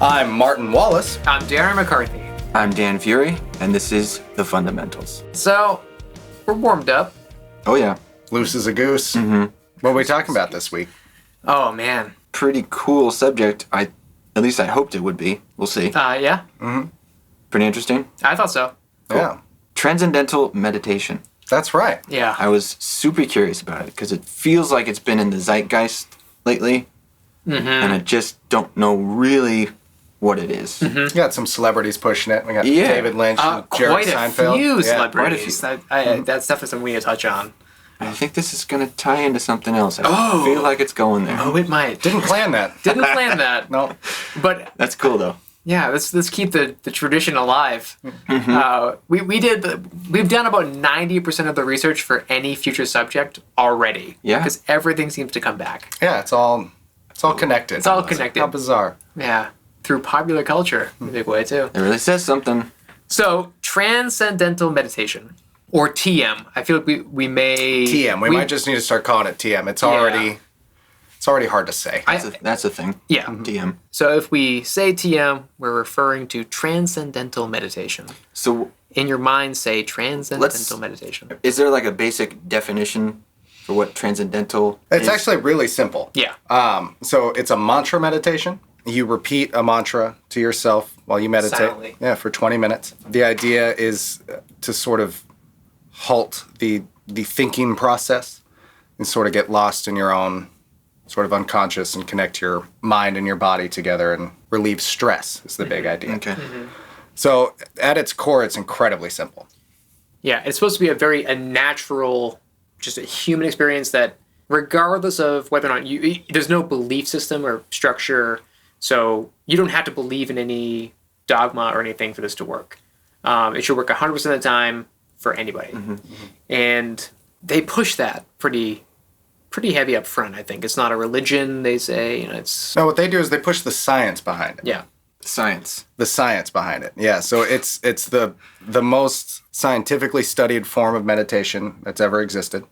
I'm Martin Wallace. I'm Darren McCarthy. I'm Dan Fury, and this is The Fundamentals. So, we're warmed up. Oh, yeah. Loose as a goose. Mm-hmm. What are we talking about this week? Oh, man. Pretty cool subject. At least I hoped it would be. We'll see. Yeah. Mm-hmm. Pretty interesting. I thought so. Cool. Yeah. Transcendental Meditation. That's right. Yeah. I was super curious about it because it feels like it's been in the zeitgeist lately, and I just don't know really what it is. We got some celebrities pushing it. We got David Lynch, and Jerry quite Seinfeld. A few Yeah. celebrities. That's definitely something we need to touch on. I think this is going to tie into something else. I feel like it's going there. Oh, it might. Didn't plan that. Didn't plan that. No. But That's cool, though. yeah, let's keep the tradition alive. We've done about 90% of the research for any future subject already. Yeah. Because everything seems to come back. Yeah, it's all connected. It's all connected. How bizarre. Yeah. Through popular culture in a big way too. It really says something. So, Transcendental Meditation, or TM. I feel like we may... TM. We might just need to start calling it TM. It's already hard to say. That's a thing. Yeah. TM. So if we say TM, we're referring to Transcendental Meditation. So In your mind, say Transcendental Meditation. is there like a basic definition for what transcendental It's is? actually really simple. Yeah. So it's a mantra meditation. You repeat a mantra to yourself while you meditate. Silently. Yeah, for 20 minutes. The idea is to sort of halt the thinking process and sort of get lost in your own sort of unconscious and connect your mind and your body together and relieve stress is the big idea. Okay. So at its core, it's incredibly simple. Yeah, it's supposed to be a natural, just a human experience that regardless of whether or not there's no belief system or structure, so you don't have to believe in any dogma or anything for this to work. It should work 100% of the time for anybody. And they push that pretty heavy up front, I think. It's not a religion, they say. It's... No, what they do is they push the science behind it. Yeah. Science. The science behind it. Yeah, so it's the most scientifically studied form of meditation that's ever existed.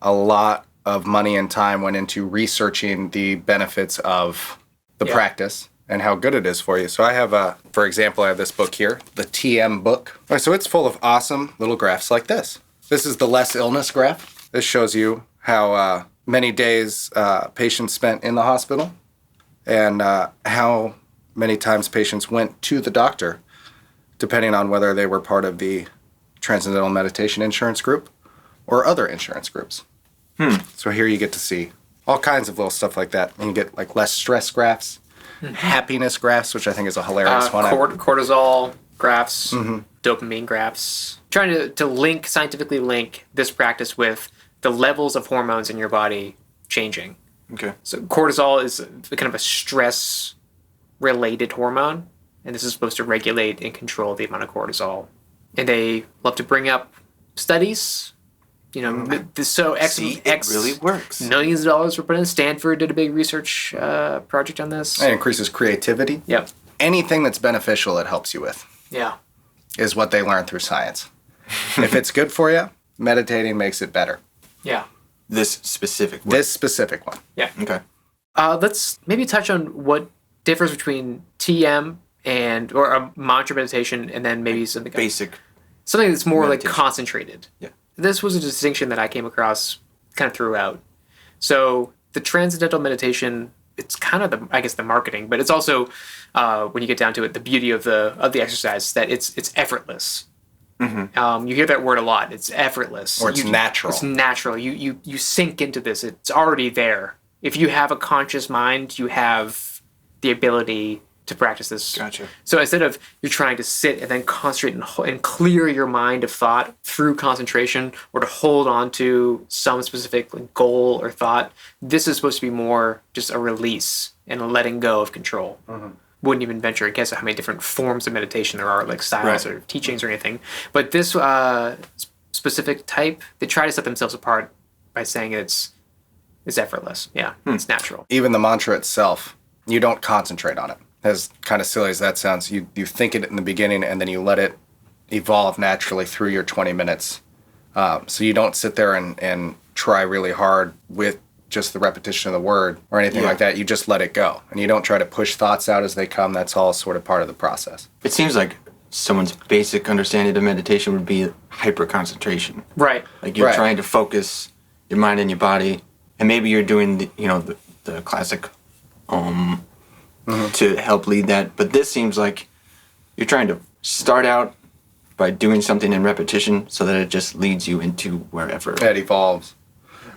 A lot of money and time went into researching the benefits of the practice and how good it is for you. So I have, for example, I have this book here, the TM book. All right, so it's full of awesome little graphs like this. This is the less illness graph. This shows you how many days patients spent in the hospital and how many times patients went to the doctor, depending on whether they were part of the Transcendental Meditation Insurance Group or other insurance groups. So here you get to see all kinds of little stuff like that. And you get like less stress graphs, happiness graphs, which I think is a hilarious one. Cortisol graphs, dopamine graphs. Trying to scientifically link this practice with the levels of hormones in your body changing. Okay. So cortisol is kind of a stress-related hormone, and this is supposed to regulate and control the amount of cortisol. And they love to bring up studies. You know, it really works. Millions of dollars were put in. Stanford did a big research project on this. It increases creativity. Yep. Anything that's beneficial it helps you with Yeah. is what they learn through science. If it's good for you, meditating makes it better. Yeah. This specific one. This specific one. Yeah. Okay. Let's maybe touch on what differs between TM or a mantra meditation, and then maybe something that's more like concentrated. Yeah. This was a distinction that I came across kind of throughout. So the Transcendental Meditation, it's kind of the marketing, but it's also when you get down to it, the beauty of the exercise, that it's effortless. You hear that word a lot. It's effortless. Or it's natural. It's natural. You sink into this. It's already there. If you have a conscious mind, you have the ability to practice this. Gotcha. So instead of you're trying to sit and then concentrate and clear your mind of thought through concentration, or to hold on to some specific goal or thought, this is supposed to be more just a release and a letting go of control. Wouldn't even venture a guess at how many different forms of meditation there are, like styles or teachings or anything. But this specific type, they try to set themselves apart by saying it's effortless. Yeah, it's natural. Even the mantra itself, you don't concentrate on it. As kind of silly as that sounds, you think it in the beginning and then you let it evolve naturally through your 20 minutes. So you don't sit there and try really hard with just the repetition of the word or anything like that. You just let it go. And you don't try to push thoughts out as they come. That's all sort of part of the process. It seems like someone's basic understanding of meditation would be hyper concentration. Right. Like you're trying to focus your mind and your body, and maybe you're doing the classic to help lead that. But this seems like you're trying to start out by doing something in repetition so that it just leads you into wherever. It evolves.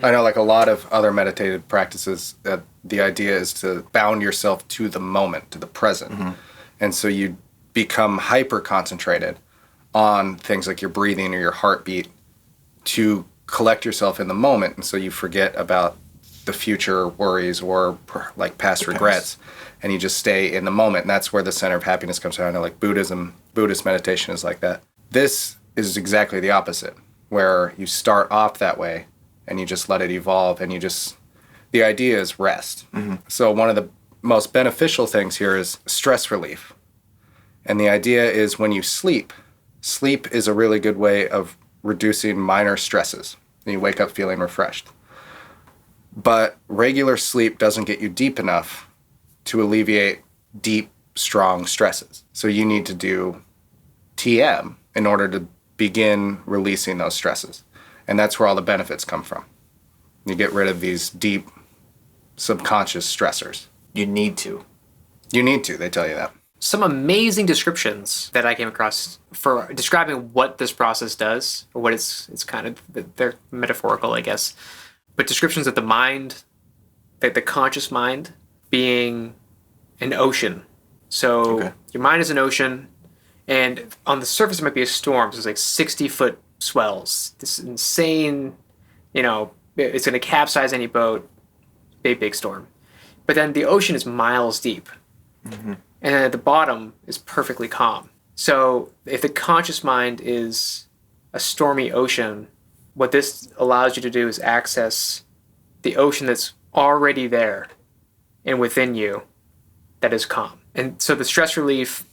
I know, like a lot of other meditative practices, the idea is to bound yourself to the moment, to the present. And so you become hyper concentrated on things like your breathing or your heartbeat to collect yourself in the moment. And so you forget about the future worries or like past regrets, and you just stay in the moment. And that's where the center of happiness comes from. I know, like Buddhist meditation is like that. This is exactly the opposite, where you start off that way and you just let it evolve, and the idea is rest. So one of the most beneficial things here is stress relief. And the idea is when you sleep is a really good way of reducing minor stresses. And you wake up feeling refreshed. But regular sleep doesn't get you deep enough to alleviate deep, strong stresses. So you need to do TM in order to begin releasing those stresses. And that's where all the benefits come from. You get rid of these deep, subconscious stressors. You need to. They tell you that. Some amazing descriptions that I came across for describing what this process does, or what it's kind of, they're metaphorical, I guess. But descriptions of the mind, the conscious mind, being an ocean. So your mind is an ocean, and on the surface it might be a storm. So it's like 60-foot swells. This insane, it's going to capsize any boat. Big storm. But then the ocean is miles deep. And then at the bottom is perfectly calm. So if the conscious mind is a stormy ocean, what this allows you to do is access the ocean that's already there and within you that is calm. And so the stress relief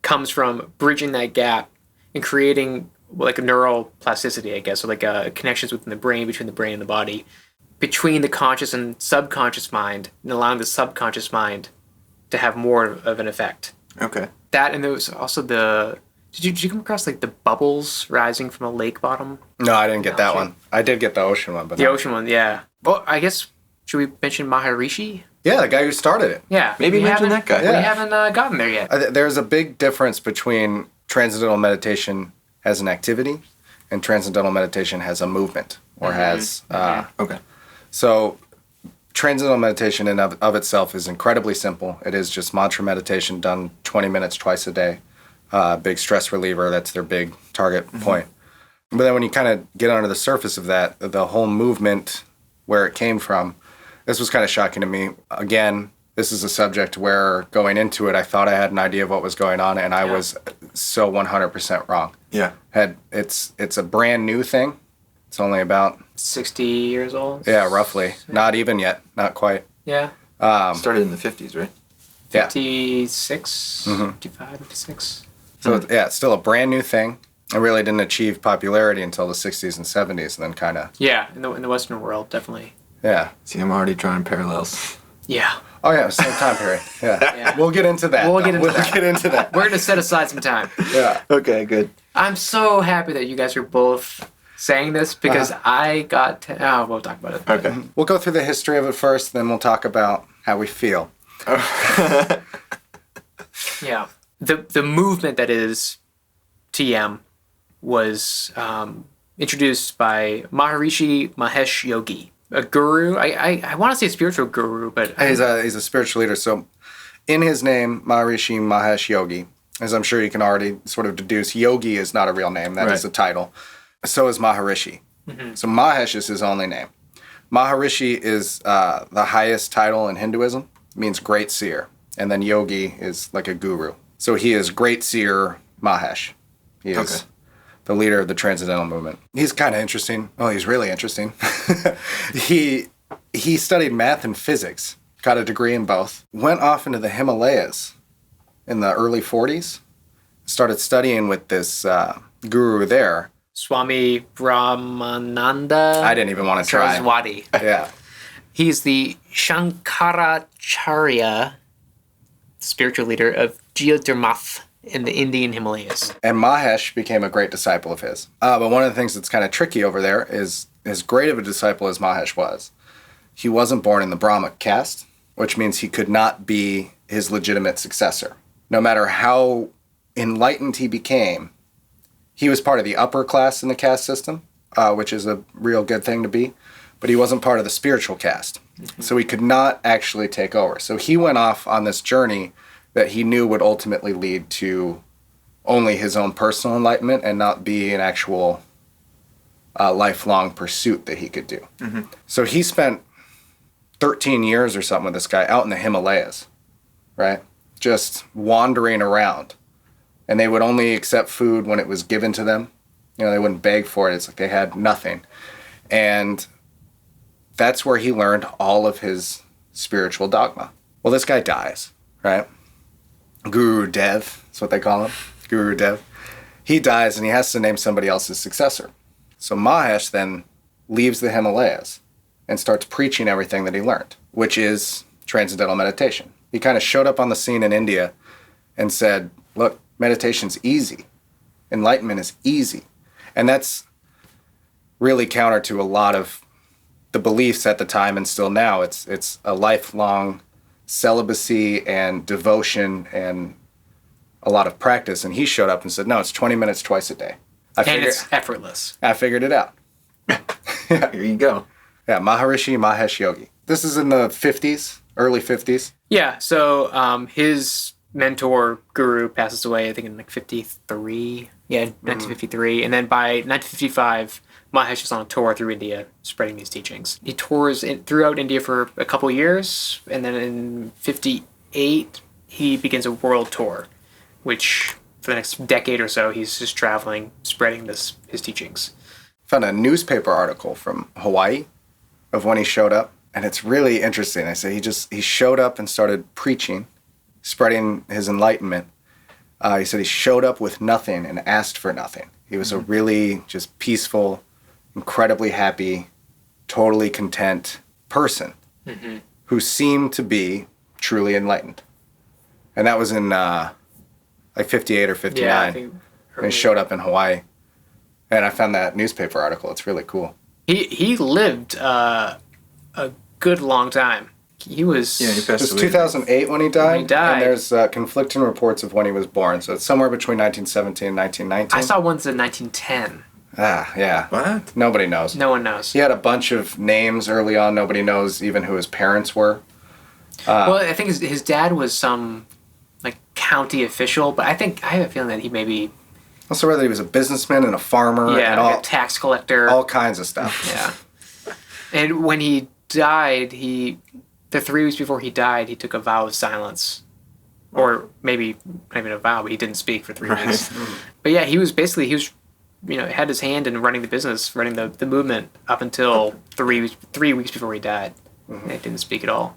comes from bridging that gap and creating like a neural plasticity, I guess, or like connections within the brain, between the brain and the body, between the conscious and subconscious mind, and allowing the subconscious mind to have more of an effect. Okay. That, and there was also did you come across like the bubbles rising from a lake bottom? No, I didn't get that one. I did get the ocean one, but the ocean one, yeah. Well, I guess, should we mention Maharishi? Yeah, the guy who started it. Yeah. Maybe mention that guy. We haven't gotten there yet. There's a big difference between transcendental meditation as an activity and transcendental meditation as a movement, or has... Okay. So transcendental meditation in of itself is incredibly simple. It is just mantra meditation done 20 minutes twice a day. Big stress reliever, that's their big target point. But then when you kind of get under the surface of that, the whole movement, where it came from, this was kind of shocking to me. Again, this is a subject where going into it, I thought I had an idea of what was going on, and I was so 100% wrong. Yeah. It's a brand new thing. It's only about 60 years old? Yeah, roughly. Not even yet. Not quite. Yeah. Started in the 50s, right? 56, 55, 56. So it's still a brand new thing. It really didn't achieve popularity until the 60s and 70s, and then kind of... Yeah, in the Western world, definitely. Yeah. See, I'm already drawing parallels. Yeah. Oh, yeah, same time period. Yeah. We'll get into that. We'll get into that. We're going to set aside some time. Yeah. Okay, good. I'm so happy that you guys are both saying this, because I got to... Oh, we'll talk about it. Okay. We'll go through the history of it first, then we'll talk about how we feel. Yeah. The movement that is TM was introduced by Maharishi Mahesh Yogi, a guru. I want to say a spiritual guru, but... He's a spiritual leader. So in his name, Maharishi Mahesh Yogi, as I'm sure you can already sort of deduce, Yogi is not a real name. That is a title. So is Maharishi. So Mahesh is his only name. Maharishi is the highest title in Hinduism. It means great seer. And then Yogi is like a guru. So he is great seer Mahesh. He is the leader of the Transcendental movement. He's kind of interesting. Oh, he's really interesting. He studied math and physics, got a degree in both, went off into the Himalayas in the early 40s, started studying with this guru there. Swami Brahmananda. I didn't even want to try. Saraswati. Yeah. He's the Shankaracharya, spiritual leader of Geodermath in the Indian Himalayas. And Mahesh became a great disciple of his. But one of the things that's kind of tricky over there is, as great of a disciple as Mahesh was, he wasn't born in the Brahma caste, which means he could not be his legitimate successor. No matter how enlightened he became, he was part of the upper class in the caste system, which is a real good thing to be, but he wasn't part of the spiritual caste. So he could not actually take over. So he went off on this journey that he knew would ultimately lead to only his own personal enlightenment and not be an actual lifelong pursuit that he could do. Mm-hmm. So he spent 13 years or something with this guy out in the Himalayas, right? Just wandering around. And they would only accept food when it was given to them. You know, they wouldn't beg for it. It's like they had nothing. And that's where he learned all of his spiritual dogma. Well, this guy dies, right? Guru Dev, that's what they call him. Guru Dev. He dies and he has to name somebody else's successor. So Mahesh then leaves the Himalayas and starts preaching everything that he learned, which is Transcendental Meditation. He kind of showed up on the scene in India and said, look, meditation's easy. Enlightenment is easy. And that's really counter to a lot of the beliefs at the time and still now. It's a lifelong celibacy and devotion and a lot of practice. And he showed up and said, no, it's 20 minutes twice a day. And it's effortless. I figured it out. Here you go. Yeah, Maharishi Mahesh Yogi. This is in the 50s, early 50s. Yeah, so his mentor, Guru, passes away, I think, in like 53. Yeah, 1953. And then by 1955, Mahesh is on a tour through India, spreading these teachings. He tours throughout India for a couple years, and then in 58, he begins a world tour, which for the next decade or so, he's just traveling, spreading his teachings. Found a newspaper article from Hawaii of when he showed up, and it's really interesting. I say he showed up and started preaching, spreading his enlightenment. He said he showed up with nothing and asked for nothing. He was a really just peaceful, incredibly happy, totally content person who seemed to be truly enlightened. And that was in like 58 or 59. Yeah, I think when he showed up in Hawaii. And I found that newspaper article. It's really cool. He lived a good long time. He was... Yeah, he It was passed away. 2008 when he died. When he died. And there's conflicting reports of when he was born. So it's somewhere between 1917 and 1919. I saw one that said 1910. Ah, yeah. What? Nobody knows. No one knows. He had a bunch of names early on. Nobody knows even who his parents were. Well, I think his dad was some like county official, but I have a feeling that he maybe... Also, whether he was a businessman and a farmer and like a tax collector. all kinds of stuff. Yeah. And when he died, the 3 weeks before he died, he took a vow of silence. Or maybe not even a vow, but he didn't speak for 3 weeks. But yeah, he was had his hand in running the business, running the movement up until 3 weeks before he died. And he didn't speak at all.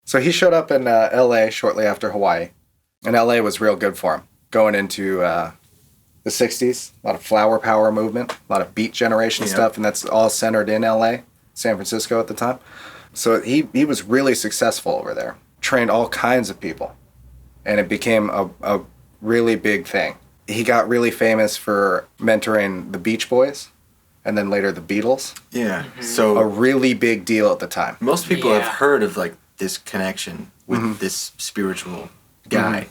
So he showed up in L.A. shortly after Hawaii. And L.A. was real good for him. Going into the 60s, a lot of flower power movement, a lot of beat generation stuff, and that's all centered in L.A., San Francisco at the time. So he was really successful over there. Trained all kinds of people. And it became a really big thing. He got really famous for mentoring the Beach Boys and then later the Beatles. Yeah. So A really big deal at the time. most people Yeah. have heard of like this connection with this spiritual guy.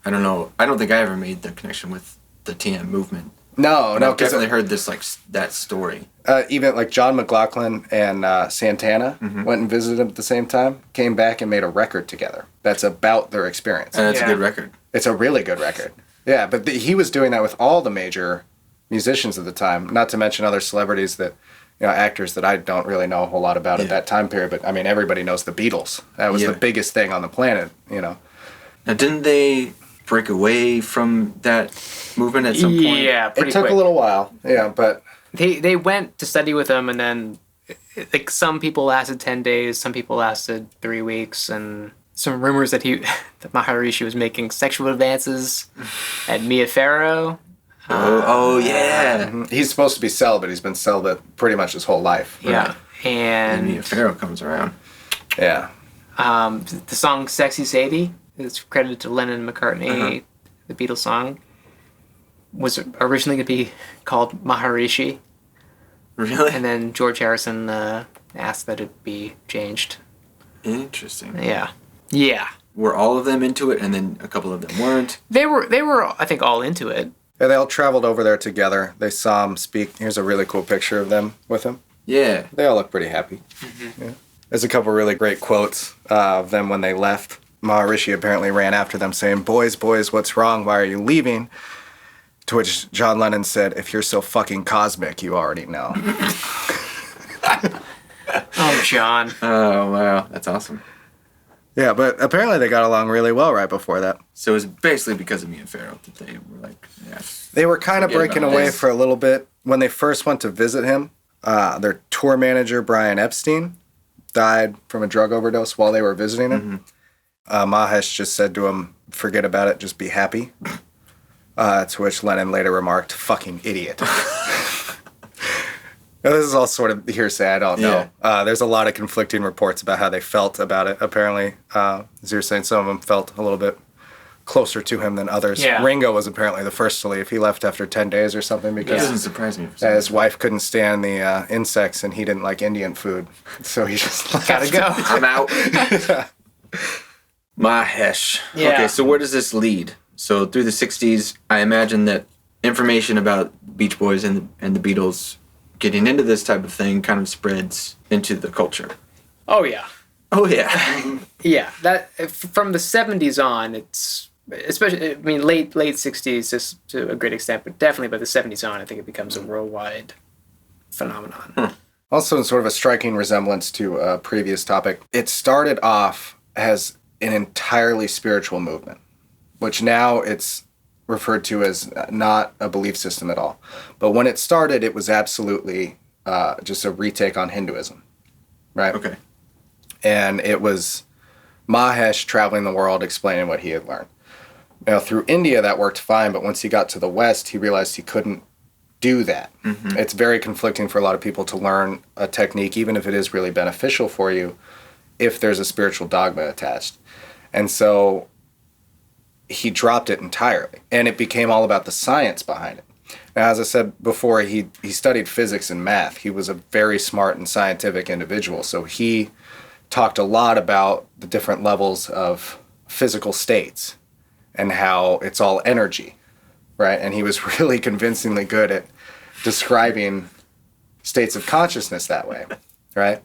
I don't know. I don't think I ever made the connection with the TM movement. No, I've because definitely heard this that story. even like John McLaughlin and Santana went and visited him at the same time, came back and made a record together that's about their experience. And that's Yeah. a good record. It's a really good record. Yeah, but he was doing that with all the major musicians at the time, not to mention other celebrities that, actors that I don't really know a whole lot about at that time period. But I mean, everybody knows the Beatles. That was the biggest thing on the planet, Now, didn't they break away from that movement at some point? Yeah, It pretty took quick. a little while, but They went to study with him, and then like some people lasted 10 days, some people lasted 3 weeks, and some rumors that that Maharishi was making sexual advances at Mia Farrow. Oh yeah. he's supposed to be celibate. He's been celibate pretty much his whole life. Yeah, And Mia And Farrow comes around. Yeah. the song Sexy Sadie is credited to Lennon and McCartney. The Beatles song was originally going to be called Maharishi. Really? And then George Harrison asked that it be changed. Interesting. Yeah. Yeah. Were all of them into it, and then a couple of them weren't? They were, I think, all into it. Yeah, they all traveled over there together. They saw him speak. Here's a really cool picture of them with him. Yeah. They all look pretty happy. Yeah. There's a couple really great quotes of them when they left. Maharishi apparently ran after them saying, boys, what's wrong? Why are you leaving? To which John Lennon said, if you're so fucking cosmic, you already know. Oh, John. Oh, wow. That's awesome. Yeah, but apparently they got along really well right before that. So it was basically because of Mia Farrow that they were like, yeah. They were kind of Forget breaking about away this. for a little bit. When they first went to visit him, their tour manager, Brian Epstein, died from a drug overdose while they were visiting him. Mahesh just said to him, forget about it, just be happy. To which Lennon later remarked, fucking idiot. Now, this is all sort of hearsay, I don't know. There's a lot of conflicting reports about how they felt about it. Apparently, as you're saying, some of them felt a little bit closer to him than others. Yeah. Ringo was apparently the first to leave. He left after 10 days or something That because doesn't surprise me. For some his wife couldn't stand the insects and he didn't like Indian food. So he just left. Gotta go. I'm out. Mahesh. Yeah. Okay, so where does this lead? So through the 60s, I imagine that information about Beach Boys and the Beatles getting into this type of thing kind of spreads into the culture. Oh, yeah. Oh, yeah. Yeah. That from the 70s on, it's especially, I mean, late 60s just to a great extent, but definitely by the 70s on, I think it becomes a worldwide phenomenon. Also, in sort of a striking resemblance to a previous topic, it started off as an entirely spiritual movement, which now it's referred to as not a belief system at all. But when it started, it was absolutely just a retake on Hinduism, right? Okay. And it was Mahesh traveling the world explaining what he had learned. Now, through India, that worked fine, but once he got to the West, he realized he couldn't do that. It's very conflicting for a lot of people to learn a technique, even if it is really beneficial for you, if there's a spiritual dogma attached. And so he dropped it entirely, and it became all about the science behind it. Now, as I said before, he studied physics and math. He was a very smart and scientific individual, so he talked a lot about the different levels of physical states and how it's all energy, right? And he was really convincingly good at describing states of consciousness that way, right?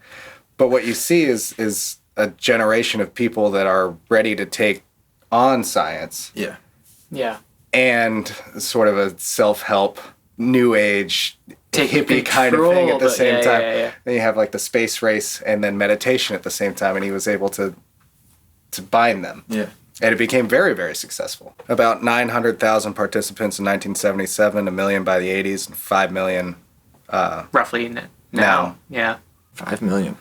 But what you see is a generation of people that are ready to take on science Yeah. Yeah. and sort of a self-help, new age, Taking hippie kind of thing control, at the but same time. yeah. Then you have like the space race and then meditation at the same time, and he was able to bind them. Yeah. And it became very, very successful. About 900,000 participants in 1977, 1 million by the 80s, and 5 million Roughly now. Yeah. 5 million.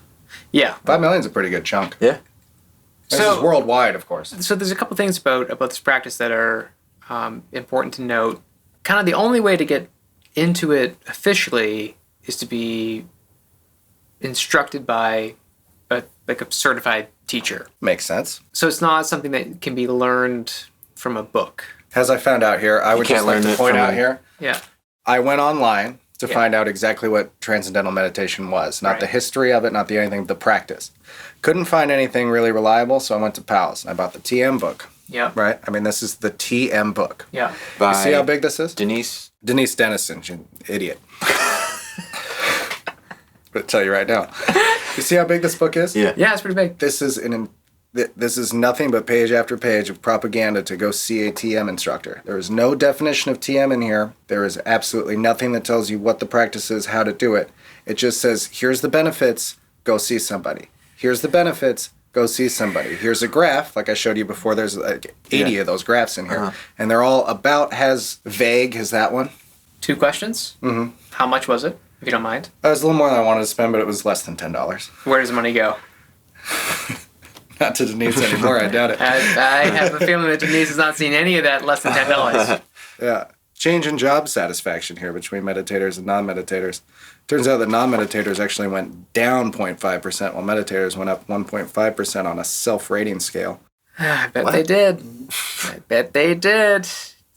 Yeah. 5 million is a pretty good chunk. Yeah. This So- is worldwide, of course. So there's a couple things about this practice that are important to note. Kind of the only way to get into it officially is to be instructed by a certified teacher. Makes sense. So it's not something that can be learned from a book. As I found out here, I would can't just like learn to it point from out a- here, Yeah. I went online to Yeah. find out exactly what Transcendental Meditation was. Not the Right. history of it, not the anything, the practice. Couldn't find anything really reliable, so I went to PALS and I bought the TM book, Yeah. right? I mean, this is the TM book. Yeah. By You see how big this is? Denise. Denise Dennison, she's an idiot. I'm gonna tell you right now. You see how big this book is? Yeah. Yeah, it's pretty big. This is nothing but page after page of propaganda to go see a TM instructor. There is no definition of TM in here. There is absolutely nothing that tells you what the practice is, how to do it. It just says, here's the benefits, go see somebody. Here's the benefits, go see somebody. Here's a graph, like I showed you before. There's like 80 of those graphs in here. And they're all about as vague as that one. 2 questions. Mm-hmm. How much was it, if you don't mind? It was a little more than I wanted to spend, but it was less than $10. Where does the money go? Not to Denise anymore, I doubt it. I have a feeling that Denise has not seen any of that less than $10. Yeah. change in job satisfaction here between meditators and non-meditators. Turns out that non-meditators actually went down 0.5%, while meditators went up 1.5% on a self-rating scale. I bet they did. I bet they did.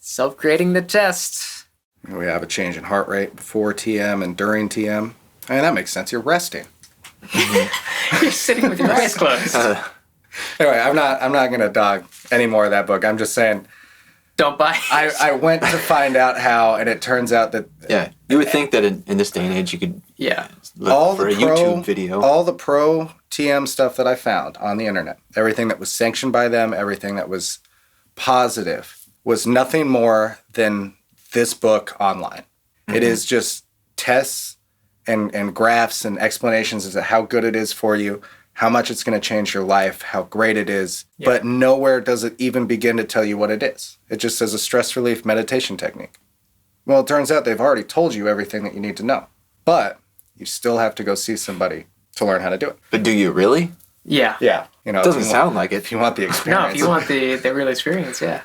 Self-grading the test. We have a change in heart rate before TM and during TM. I mean, that makes sense. You're resting. You're sitting with your eyes closed. Anyway, I'm not going to dog any more of that book. I'm just saying, don't buy it. I went to find out how, and it turns out that... Yeah, you would think that in this day and age you could look for a YouTube video. All the pro TM stuff that I found on the internet, everything that was sanctioned by them, everything that was positive, was nothing more than this book online. Mm-hmm. It is just tests and graphs and explanations as to how good it is for you, how much it's going to change your life, how great it is. Yeah. But nowhere does it even begin to tell you what it is. It just says a stress relief meditation technique. Well, it turns out they've already told you everything that you need to know. But you still have to go see somebody to learn how to do it. But do you really? Yeah. Yeah. You know, it doesn't sound like it. If you want the experience. No, if you want the real experience, yeah.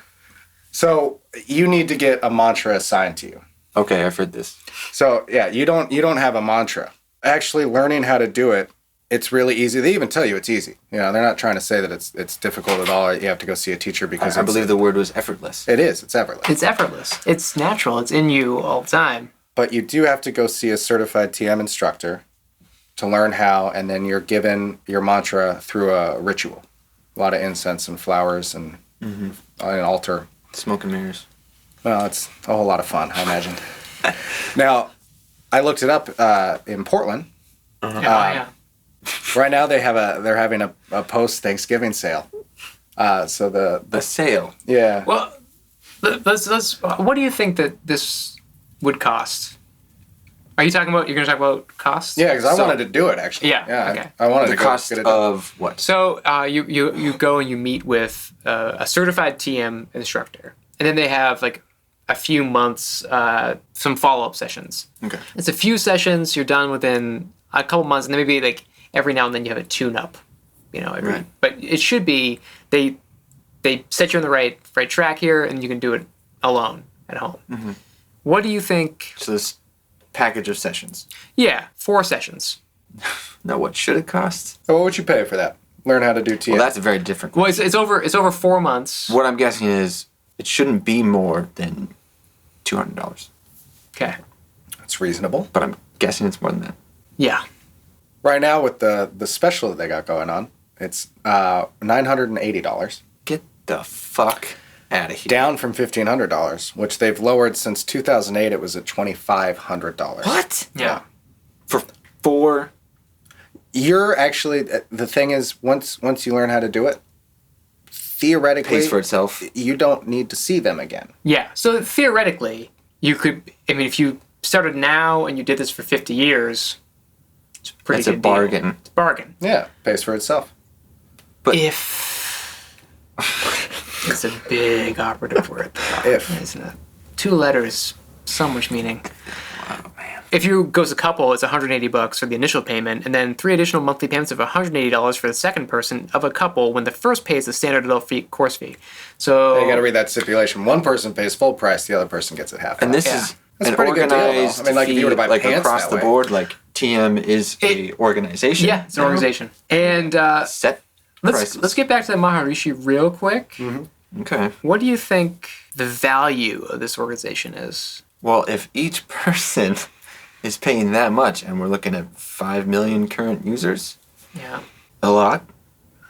So you need to get a mantra assigned to you. Okay, I've heard this. So yeah, you don't have a mantra. Actually learning how to do it, it's really easy. They even tell you it's easy. You know, they're not trying to say that it's difficult at all. You have to go see a teacher because I believe the word was effortless. It is. It's effortless. It's effortless. It's natural. It's in you all the time. But you do have to go see a certified TM instructor to learn how, and then you're given your mantra through a ritual. A lot of incense and flowers and an altar. Smoke and mirrors. Well, it's a whole lot of fun, I imagine. Now, I looked it up in Portland. Yeah. Right now they're having a post-Thanksgiving sale. So the sale. Yeah. Well, let's. What do you think that this would cost? Are you talking about? You're going to talk about costs? Yeah, because I wanted to do it actually. Yeah. Okay. I wanted the to cost get it of what? So you go and you meet with a certified TM instructor, and then they have like a few months, some follow-up sessions. Okay. It's a few sessions. You're done within a couple months, and then maybe like every now and then you have a tune-up. You know, right. But it should be they set you on the right track here, and you can do it alone at home. Mm-hmm. What do you think? So this package of sessions. Yeah, 4 sessions. Now, what should it cost? So what would you pay for that? Learn how to do TM. Well, that's a very different. Well, it's over 4 months. What I'm guessing is it shouldn't be more than $200. Okay. That's reasonable. But I'm guessing it's more than that. Yeah. Right now with the special that they got going on, it's $980. Get the fuck out of here. Down from $1,500, which they've lowered since 2008. It was at $2,500. What? Yeah. For 4. You're actually, the thing is, once you learn how to do it, theoretically, pays for itself. You don't need to see them again. Yeah. So theoretically, you could. I mean, if you started now and you did this for 50 years, it's a pretty good a bargain. Deal. It's a bargain. Yeah, pays for itself. But if it's a big operative word, if isn't it? 2 letters, so much meaning. Oh man. If you go as a couple, it's $180 for the initial payment, and then 3 additional monthly payments of $180 for the second person of a couple when the first pays the standard adult course fee. So you got to read that stipulation. One person pays full price, the other person gets it half. And this is an organized I mean, like if you were to buy pants across the board, like TM is a organization. Yeah, it's an organization. And set prices. Let's get back to the Maharishi real quick. Mm-hmm. Okay. What do you think the value of this organization is? Well, if each person is paying that much, and we're looking at 5 million current users, yeah, a lot.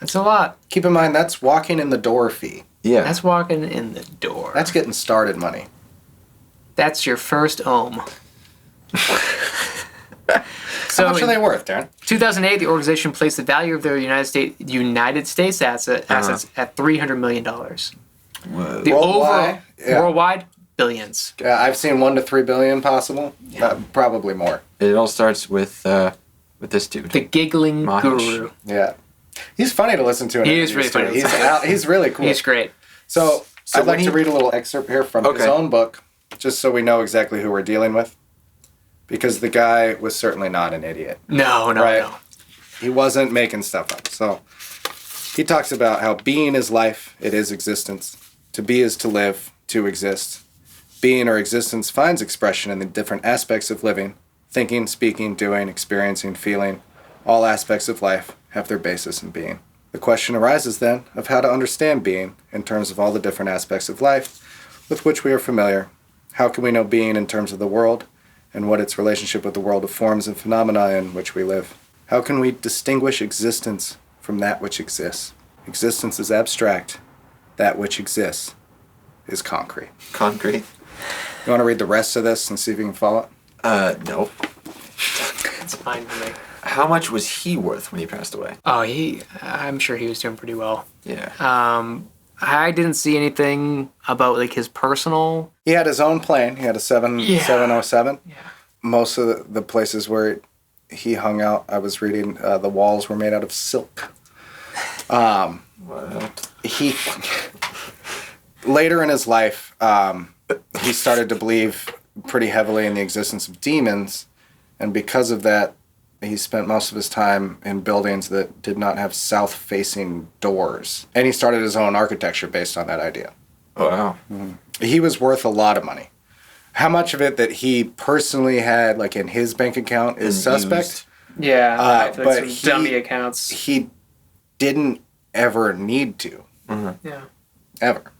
That's a lot. Keep in mind, that's walking in the door fee. Yeah. That's walking in the door. That's getting started money. That's your first ohm. How much are they worth, Darren? 2008, the organization placed the value of their United States assets at $300 million. Whoa. The Worldwide? Yeah. worldwide, billions. I've seen 1 to 3 billion possible. Probably more. It all starts with this dude. The giggling Mahesh. guru. Yeah. He's funny to listen to. He is really funny. He's really cool. He's great. So I'd like to read a little excerpt here from his own book, just so we know exactly who we're dealing with. Because the guy was certainly not an idiot. No. He wasn't making stuff up. So he talks about how being is life, it is existence. To be is to live, to exist. Being or existence finds expression in the different aspects of living. Thinking, speaking, doing, experiencing, feeling. All aspects of life have their basis in being. The question arises then of how to understand being in terms of all the different aspects of life with which we are familiar. How can we know being in terms of the world and what its relationship with the world of forms and phenomena in which we live? How can we distinguish existence from that which exists? Existence is abstract. That which exists is concrete. Concrete. You want to read the rest of this and see if you can follow it? No. It's fine for me. How much was he worth when he passed away? Oh, I'm sure he was doing pretty well. Yeah. I didn't see anything about like his personal. He had his own plane. He had a 707. Yeah. Most of the places where he hung out, I was reading, the walls were made out of silk. What? He later in his life, he started to believe pretty heavily in the existence of demons, and because of that, he spent most of his time in buildings that did not have south-facing doors, and he started his own architecture based on that idea. Oh, wow. He was worth a lot of money. How much of it that he personally had, like in his bank account, is suspect. Yeah, but some dummy accounts. He didn't ever need to. Mm-hmm. Yeah. Ever.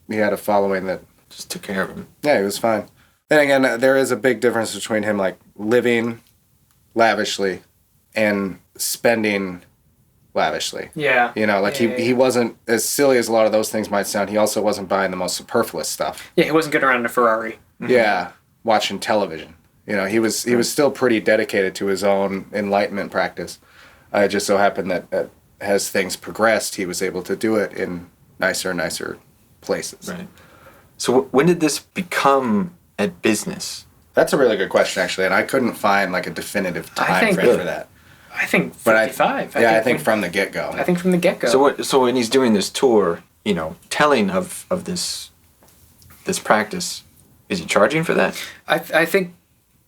He had a following that Just took care of him. Yeah, he was fine. Then again, there is a big difference between him like living lavishly and spending lavishly. Yeah. You know, like he wasn't, as silly as a lot of those things might sound, he also wasn't buying the most superfluous stuff. Yeah, he wasn't getting around in a Ferrari. Mm-hmm. Yeah, watching television. You know, he was still pretty dedicated to his own enlightenment practice. It just so happened that as things progressed, he was able to do it in nicer and nicer places. Right. So when did this become a business? That's a really good question, actually, and I couldn't find like a definitive time frame for that. I think But 55. I think from the get-go. I think from the get-go. So when he's doing this tour, you know, telling of this practice, is he charging for that? I think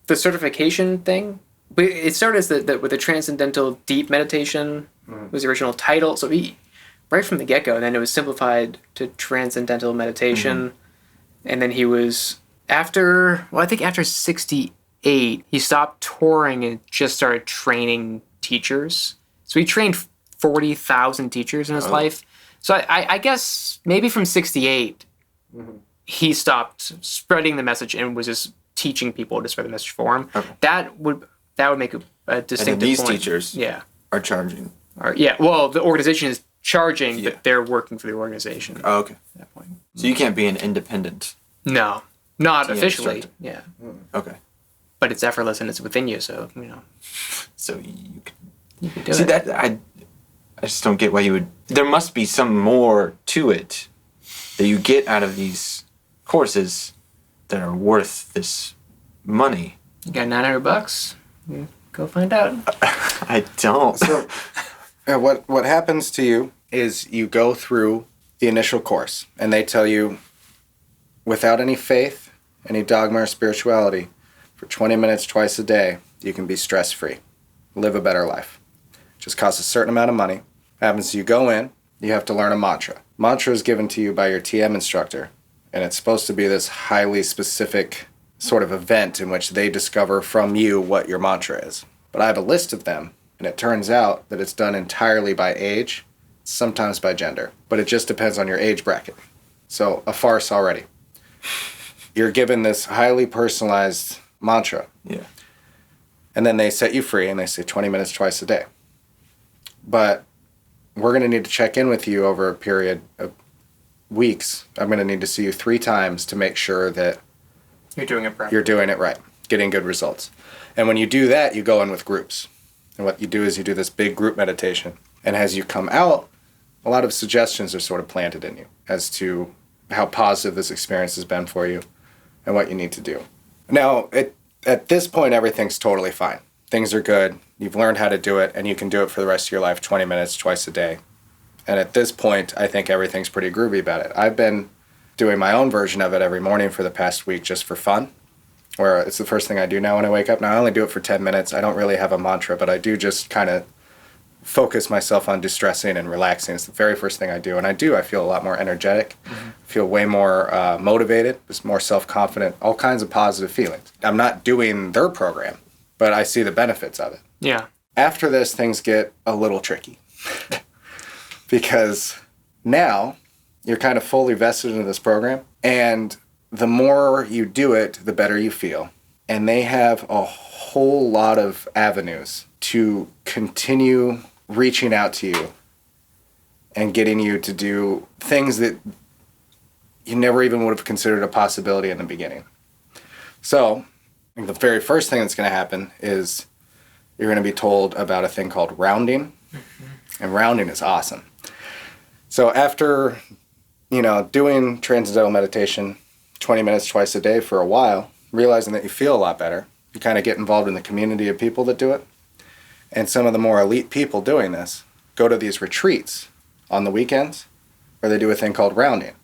the certification thing, it started as with the Transcendental Deep Meditation was the original title. So right from the get-go, and then it was simplified to Transcendental Meditation. And then he was, after 68, he stopped touring and just started training teachers. So he trained 40,000 teachers in his life. So I guess maybe from 68, he stopped spreading the message and was just teaching people to spread the message for him. Okay. That would make a distinctive and then these point. teachers are charging. Well, the organization is charging, but they're working for the organization. Oh, okay. At that point. So you can't be an independent. No, not officially. instructor. Yeah. Okay. But it's effortless and it's within you, so you know. So you can Do see it. that I just don't get why you would. There must be some more to it that you get out of these courses that are worth this money. You got $900? You go find out. I don't. So, what happens to you is you go through the initial course, and they tell you, without any faith, any dogma or spirituality, for 20 minutes twice a day, you can be stress-free, live a better life. Just costs a certain amount of money. What happens is you go in, you have to learn a mantra. Mantra is given to you by your TM instructor, and it's supposed to be this highly specific sort of event in which they discover from you what your mantra is. But I have a list of them, and it turns out that it's done entirely by age, sometimes by gender, but it just depends on your age bracket. So a farce already. You're given this highly personalized mantra. Yeah. And then they set you free and they say 20 minutes twice a day. But we're going to need to check in with you over a period of weeks. I'm going to need to see you 3 times to make sure that You're doing it properly. you're doing it right, getting good results. And when you do that, you go in with groups. And what you do is you do this big group meditation. And as you come out, a lot of suggestions are sort of planted in you as to how positive this experience has been for you and what you need to do. Now, at this point, everything's totally fine. Things are good. You've learned how to do it, and you can do it for the rest of your life, 20 minutes twice a day. And at this point, I think everything's pretty groovy about it. I've been doing my own version of it every morning for the past week just for fun, where it's the first thing I do now when I wake up. Now, I only do it for 10 minutes. I don't really have a mantra, but I do just kind of focus myself on distressing and relaxing. It's the very first thing I do. And I feel a lot more energetic, feel way more motivated, just more self-confident, all kinds of positive feelings. I'm not doing their program, but I see the benefits of it. Yeah. After this, things get a little tricky because now you're kind of fully vested into this program, and the more you do it, the better you feel. And they have a whole lot of avenues to continue reaching out to you and getting you to do things that you never even would have considered a possibility in the beginning. So, I think the very first thing that's going to happen is you're going to be told about a thing called rounding. And rounding is awesome. So after, doing Transcendental Meditation 20 minutes twice a day for a while, realizing that you feel a lot better, you kind of get involved in the community of people that do it. And some of the more elite people doing this go to these retreats on the weekends where they do a thing called rounding,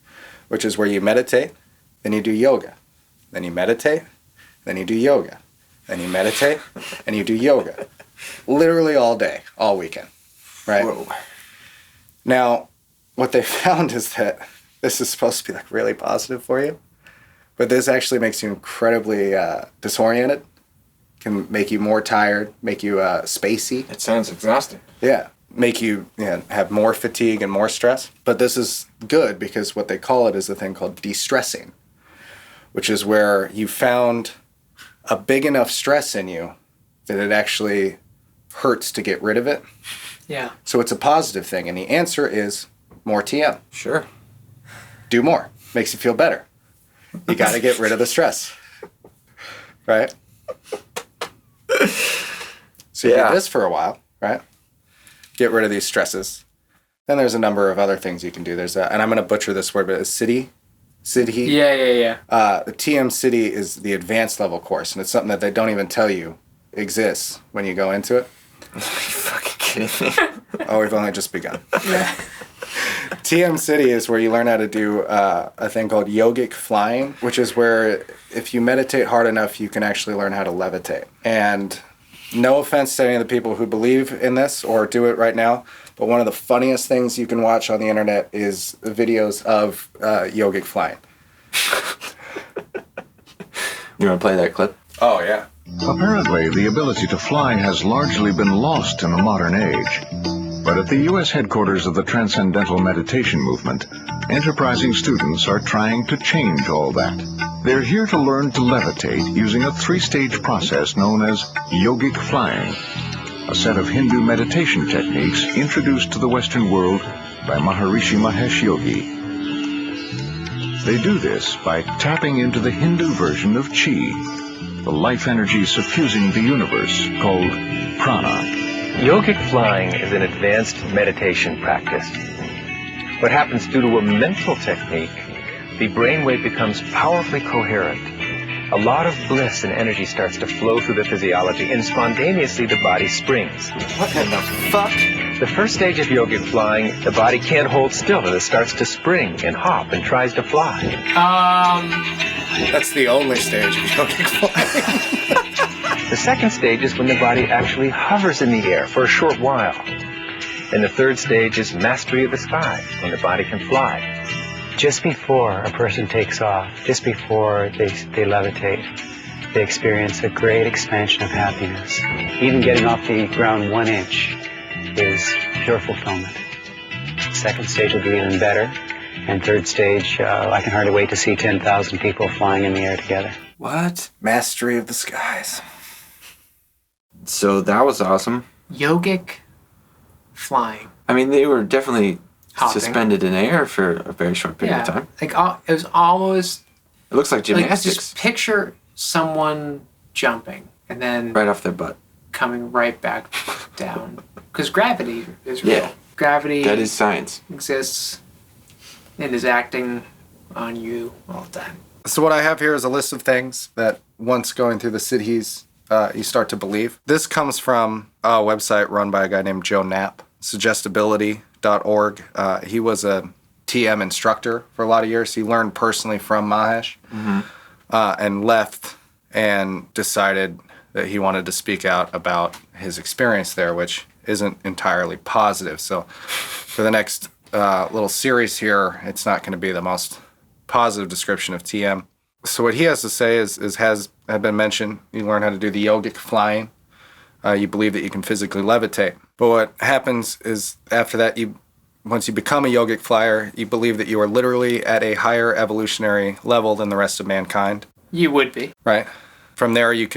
which is where you meditate, then you do yoga. Then you meditate, then you do yoga. Then you meditate, and you do yoga. Literally all day, all weekend, right? Whoa. Now, what they found is that this is supposed to be like really positive for you, but this actually makes you incredibly disoriented, can make you more tired, make you spacey. It sounds exhausting. Yeah, make you have more fatigue and more stress. But this is good because what they call it is a thing called de-stressing, which is where you found a big enough stress in you that it actually hurts to get rid of it. Yeah. So it's a positive thing. And the answer is more TM. Sure. Do more. Makes you feel better. You got to get rid of the stress. Right? So you do this for a while, right? Get rid of these stresses. Then there's a number of other things you can do. There's and I'm going to butcher this word, but it's Siddhi. Yeah. The TM Siddhi is the advanced level course, and it's something that they don't even tell you exists when you go into it. Are you fucking kidding me? Oh, we've only just begun. Yeah. TM Siddhi is where you learn how to do a thing called Yogic Flying, which is where if you meditate hard enough, you can actually learn how to levitate. And no offense to any of the people who believe in this or do it right now, but one of the funniest things you can watch on the internet is videos of Yogic Flying. You want to play that clip? Oh, yeah. Apparently, the ability to fly has largely been lost in the modern age. But at the U.S. headquarters of the Transcendental Meditation movement, enterprising students are trying to change all that. They're here to learn to levitate using a 3-stage process known as Yogic Flying, a set of Hindu meditation techniques introduced to the Western world by Maharishi Mahesh Yogi. They do this by tapping into the Hindu version of Chi, the life energy suffusing the universe, called prana. Yogic flying is an advanced meditation practice. What happens due to a mental technique, the brainwave becomes powerfully coherent. A lot of bliss and energy starts to flow through the physiology, and spontaneously the body springs. What in the fuck? The first stage of yogic flying, the body can't hold still, and it starts to spring and hop and tries to fly. That's the only stage of Yogic Flying. The second stage is when the body actually hovers in the air for a short while. And the third stage is mastery of the sky, when the body can fly. Just before a person takes off, just before they levitate, they experience a great expansion of happiness. Even getting off the ground 1 inch is pure fulfillment. Second stage will be even better. And third stage, I can hardly wait to see 10,000 people flying in the air together. What? Mastery of the skies. So that was awesome. Yogic Flying. I mean, they were definitely Hopping. suspended in air for a very short period of time. Like it was almost It looks like like I gymnastics. just picture someone jumping and then right off their butt. coming right back down. Because gravity is real. Yeah. Gravity That is science. exists and is acting on you all the time. So what I have here is a list of things that once going through the siddhis, you start to believe. This comes from a website run by a guy named Joe Knapp, suggestibility.org. He was a TM instructor for a lot of years. He learned personally from Mahesh and left and decided that he wanted to speak out about his experience there, which isn't entirely positive. So for the next little series here, it's not going to be the most positive description of TM. So what he has to say has been mentioned. You learn how to do the yogic flying. You believe that you can physically levitate. But what happens is after that, once you become a yogic flyer, you believe that you are literally at a higher evolutionary level than the rest of mankind. You would be. Right. From there, you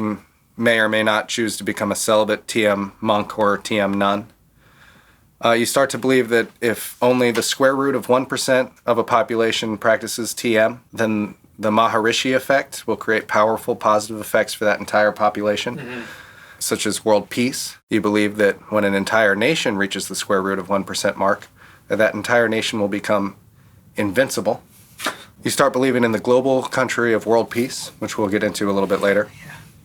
may or may not choose to become a celibate TM monk or TM nun. You start to believe that if only the square root of 1% of a population practices TM, then the Maharishi effect will create powerful positive effects for that entire population, such as world peace. You believe that when an entire nation reaches the square root of 1% mark, that entire nation will become invincible. You start believing in the global country of world peace, which we'll get into a little bit later.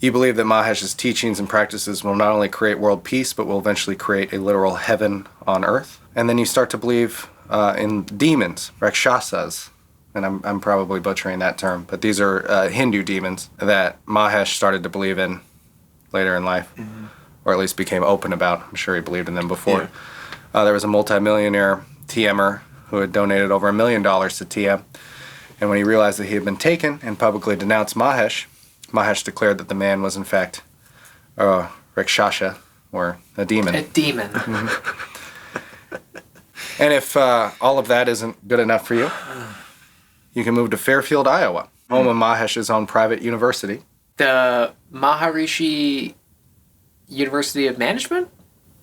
You believe that Mahesh's teachings and practices will not only create world peace, but will eventually create a literal heaven on earth. And then you start to believe in demons, rakshasas, and I'm probably butchering that term, but these are Hindu demons that Mahesh started to believe in later in life, or at least became open about. I'm sure he believed in them before. There was a multimillionaire TMer who had donated over $1 million to TM, and when he realized that he had been taken and publicly denounced Mahesh declared that the man was in fact a rakshasa, or a demon. A demon. And if all of that isn't good enough for you, you can move to Fairfield, Iowa, home of Mahesh's own private university. The Maharishi University of Management?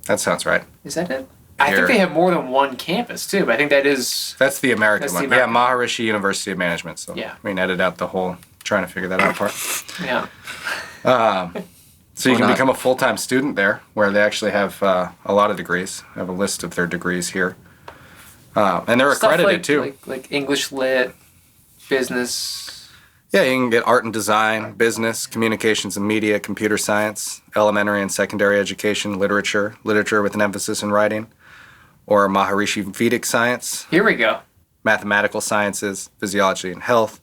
That sounds right. Is that it? I think they have more than one campus, too, but I think that's the American one. American. Yeah, Maharishi University of Management. So yeah. We can edit out the whole trying to figure that out part. Yeah. So you can become a full-time student there, where they actually have a lot of degrees. I have a list of their degrees here. And they're Stuff accredited, too. Like English Lit, business. Yeah, you can get art and design, business, communications and media, computer science, elementary and secondary education, literature with an emphasis in writing, or Maharishi Vedic science. Here we go. Mathematical sciences, physiology and health,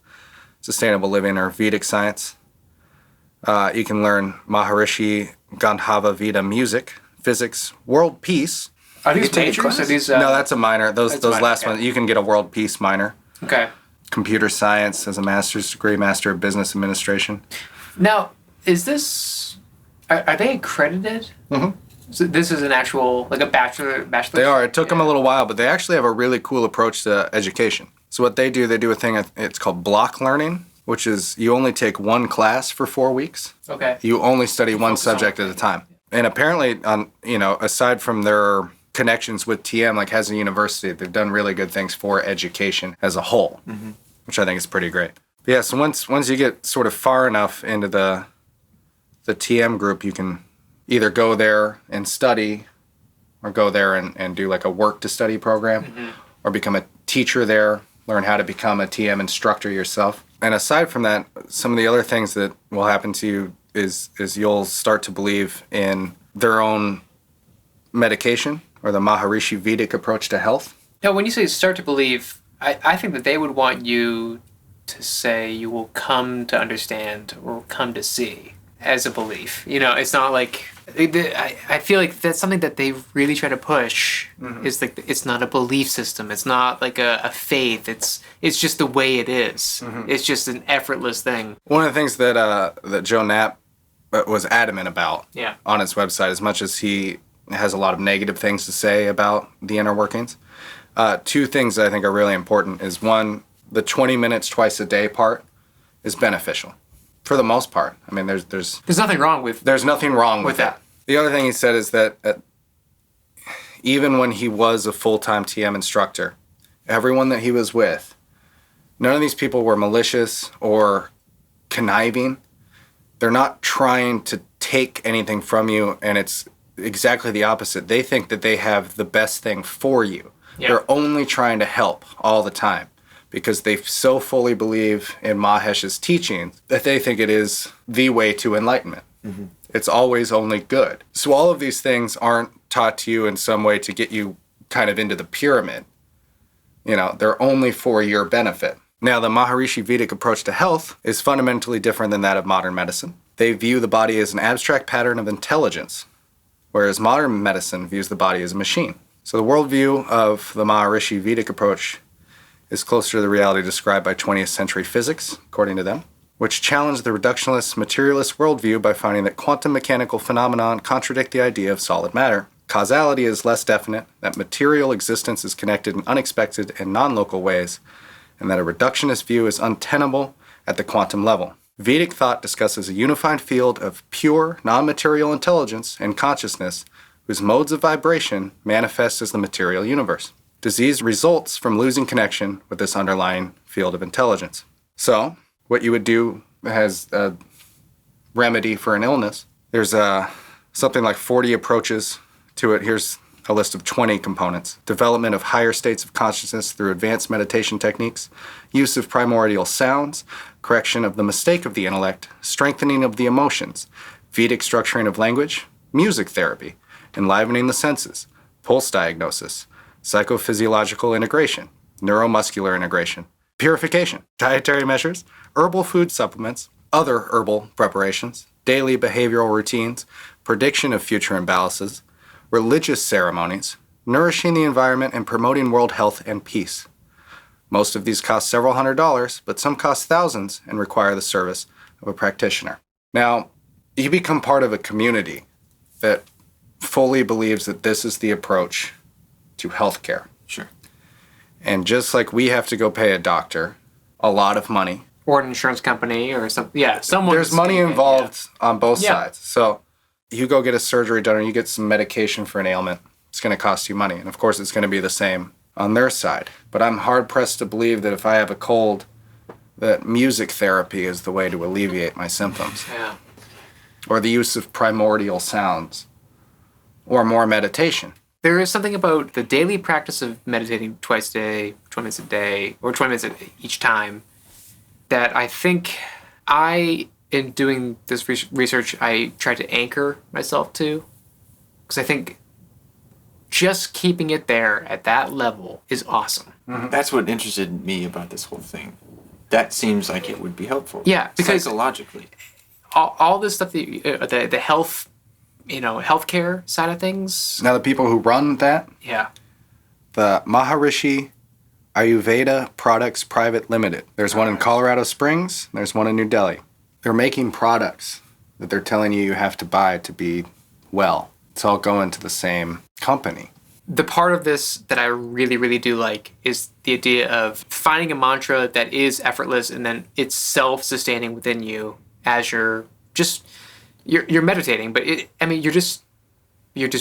sustainable living, or Vedic science. You can learn Maharishi Gandhava Veda music, physics, world peace. Are these majors? Are these, no, that's a minor. Those minor, last okay. ones, you can get a world peace minor. Okay. Computer science as a master's degree, master of business administration. Now, is this... Are they accredited? Mm-hmm. So this is an actual, like a bachelor? They are. It took them a little while, but they actually have a really cool approach to education. So what they do a thing, it's called block learning, which is you only take one class for 4 weeks. Okay. You only study one subject at a time. And apparently, aside from their connections with TM, like as a university, they've done really good things for education as a whole, which I think is pretty great. But yeah, so once you get sort of far enough into the TM group, you can either go there and study, or go there and do like a work to study program, or become a teacher there, learn how to become a TM instructor yourself. And aside from that, some of the other things that will happen to you is you'll start to believe in their own medication, or the Maharishi Vedic approach to health. Now, when you say start to believe, I think that they would want you to say you will come to understand or come to see as a belief. It's not like... I feel like that's something that they really try to push. Is like it's not a belief system. It's not like a faith. It's just the way it is. It's just an effortless thing. One of the things that Joe Knapp was adamant about on his website, as much as he has a lot of negative things to say about the inner workings, two things that I think are really important is, one, the 20 minutes twice a day part is beneficial. For the most part. I mean, there's nothing wrong with... There's nothing wrong with that. The other thing he said is that even when he was a full-time TM instructor, everyone that he was with, none of these people were malicious or conniving. They're not trying to take anything from you, and it's exactly the opposite. They think that they have the best thing for you. Yeah. They're only trying to help all the time, because they so fully believe in Mahesh's teachings that they think it is the way to enlightenment. It's always only good. So all of these things aren't taught to you in some way to get you kind of into the pyramid. They're only for your benefit. Now, the Maharishi Vedic approach to health is fundamentally different than that of modern medicine. They view the body as an abstract pattern of intelligence, whereas modern medicine views the body as a machine. So the worldview of the Maharishi Vedic approach is closer to the reality described by 20th century physics, according to them, which challenged the reductionist materialist worldview by finding that quantum mechanical phenomena contradict the idea of solid matter. Causality is less definite, that material existence is connected in unexpected and non-local ways, and that a reductionist view is untenable at the quantum level. Vedic thought discusses a unified field of pure, non-material intelligence and consciousness whose modes of vibration manifest as the material universe. Disease results from losing connection with this underlying field of intelligence. So, what you would do as a remedy for an illness, there's something like 40 approaches to it. Here's a list of 20 components. Development of higher states of consciousness through advanced meditation techniques, use of primordial sounds, correction of the mistake of the intellect, strengthening of the emotions, Vedic structuring of language, music therapy, enlivening the senses, pulse diagnosis, psychophysiological integration, neuromuscular integration, purification, dietary measures, herbal food supplements, other herbal preparations, daily behavioral routines, prediction of future imbalances, religious ceremonies, nourishing the environment and promoting world health and peace. Most of these cost several $100s, but some cost thousands and require the service of a practitioner. Now, you become part of a community that fully believes that this is the approach to healthcare. Sure. And just like we have to go pay a doctor a lot of money, or an insurance company or something. Yeah, someone. There's money involved on both Yeah. sides. So you go get a surgery done or you get some medication for an ailment, it's going to cost you money. And of course, it's going to be the same on their side. But I'm hard-pressed to believe that if I have a cold, that music therapy is the way to alleviate my symptoms. Yeah. Or the use of primordial sounds. Or more meditation. There is something about the daily practice of meditating twice a day, 20 minutes a day, or 20 minutes each time, that I think in doing this research, I tried to anchor myself to. Because I think just keeping it there at that level is awesome. Mm-hmm. That's what interested me about this whole thing. That seems like it would be helpful. Yeah, because psychologically. All this stuff, the health, healthcare side of things. Now the people who run that, Yeah. the Maharishi Ayurveda Products Private Limited. There's one in Colorado Springs. There's one in New Delhi. They're making products that they're telling you have to buy to be well. It's all going to the same company. The part of this that I really, really do like is the idea of finding a mantra that is effortless and then it's self-sustaining within you as you're meditating. But you're just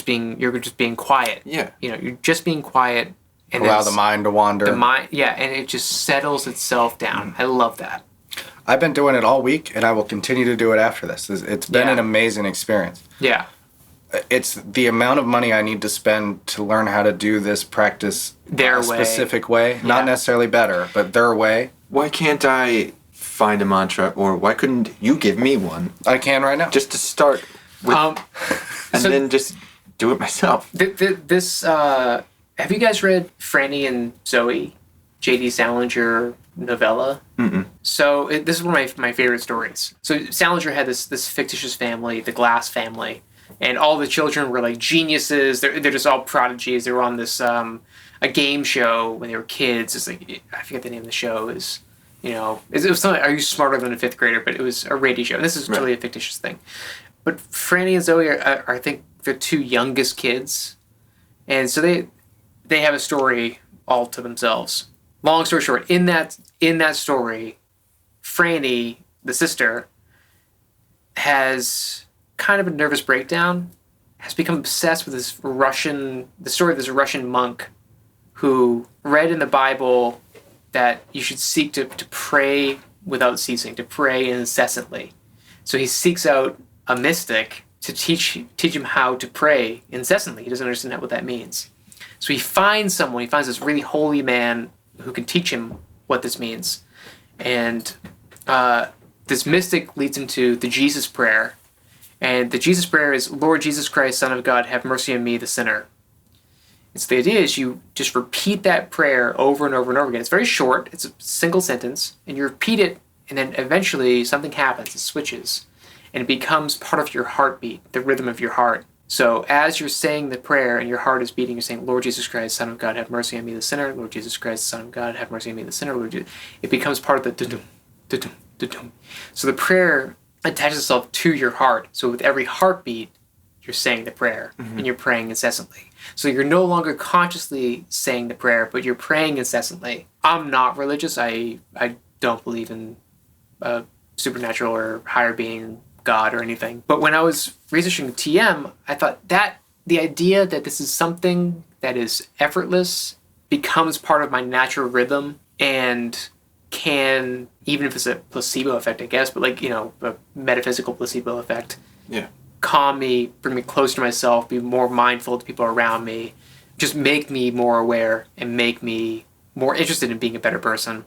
being quiet. Yeah. You're just being quiet. And Allow the mind to wander. And it just settles itself down. I love that. I've been doing it all week, and I will continue to do it after this. It's been Yeah. an amazing experience. Yeah. It's the amount of money I need to spend to learn how to do this practice Their a way. specific way. Yeah. Not necessarily better, but their way. Why can't I find a mantra, or why couldn't you give me one I can right now. just to start with, and so- then just do it myself? Have you guys read Franny and Zoe, J.D. Salinger novella? Mm-mm. So this is one of my favorite stories. So Salinger had this fictitious family, the Glass family, and all the children were like geniuses. They're just all prodigies. They were on this a game show when they were kids. It's like, I forget the name of the show. It was something. Are you smarter than a fifth grader? But it was a radio show. And this is totally a fictitious thing. But Franny and Zoe are I think the two youngest kids, and so they have a story all to themselves. Long story short, in that story, Franny, the sister, has kind of a nervous breakdown, has become obsessed with the story of this Russian monk who read in the Bible that you should seek to pray without ceasing, to pray incessantly. So he seeks out a mystic to teach him how to pray incessantly. He doesn't understand what that means. So he finds this really holy man who can teach him what this means. And this mystic leads him to the Jesus prayer. And the Jesus prayer is, Lord Jesus Christ, Son of God, have mercy on me, the sinner. And so the idea is you just repeat that prayer over and over and over again. It's very short. It's a single sentence. And you repeat it, and then eventually something happens. It switches. And it becomes part of your heartbeat, the rhythm of your heart. So as you're saying the prayer and your heart is beating, you're saying, Lord Jesus Christ, Son of God, have mercy on me, the sinner. Lord Jesus Christ, Son of God, have mercy on me, the sinner. It becomes part of the da-dum, da-dum, da-dum. So the prayer attaches itself to your heart. So with every heartbeat, you're saying the prayer, and you're praying incessantly. So you're no longer consciously saying the prayer, but you're praying incessantly. I'm not religious. I don't believe in supernatural or higher being, God or anything. But when I was researching TM, I thought that the idea that this is something that is effortless becomes part of my natural rhythm and can, even if it's a placebo effect, I guess, but like, a metaphysical placebo effect, calm me, bring me closer to myself, be more mindful to people around me, just make me more aware and make me more interested in being a better person.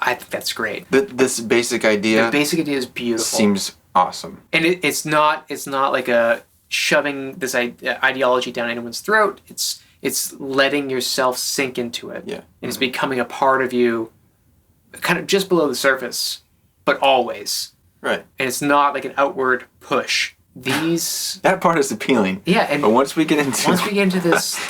I think that's great. This basic idea. The basic idea is beautiful. Seems awesome. And it's not like a shoving this ideology down anyone's throat. It's letting yourself sink into it. Yeah. And it's becoming a part of you, kind of just below the surface, but always. Right. And it's not like an outward push. That part is appealing. Yeah, but once we get into this,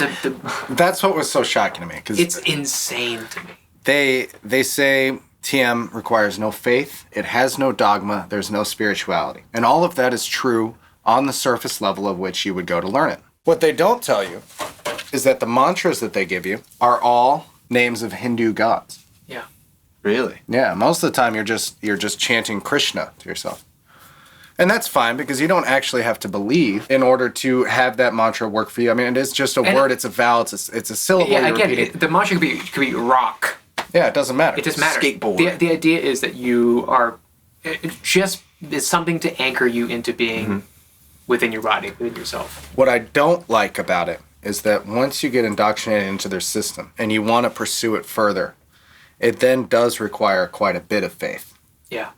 that's what was so shocking to me, because it's insane to me. They say TM requires no faith, it has no dogma, there's no spirituality. And all of that is true on the surface level of which you would go to learn it. What they don't tell you is that the mantras that they give you are all names of Hindu gods. Yeah. Really? Yeah, most of the time you're just chanting Krishna to yourself. And that's fine, because you don't actually have to believe in order to have that mantra work for you. I mean, it is just a word, it's a vowel, it's a syllable. Yeah, again, the mantra could be rock. Yeah, it doesn't matter. It doesn't matter. Skateboard. The idea is that you are it's something to anchor you into being within your body, within yourself. What I don't like about it is that once you get indoctrinated into their system and you want to pursue it further, it then does require quite a bit of faith. Yeah.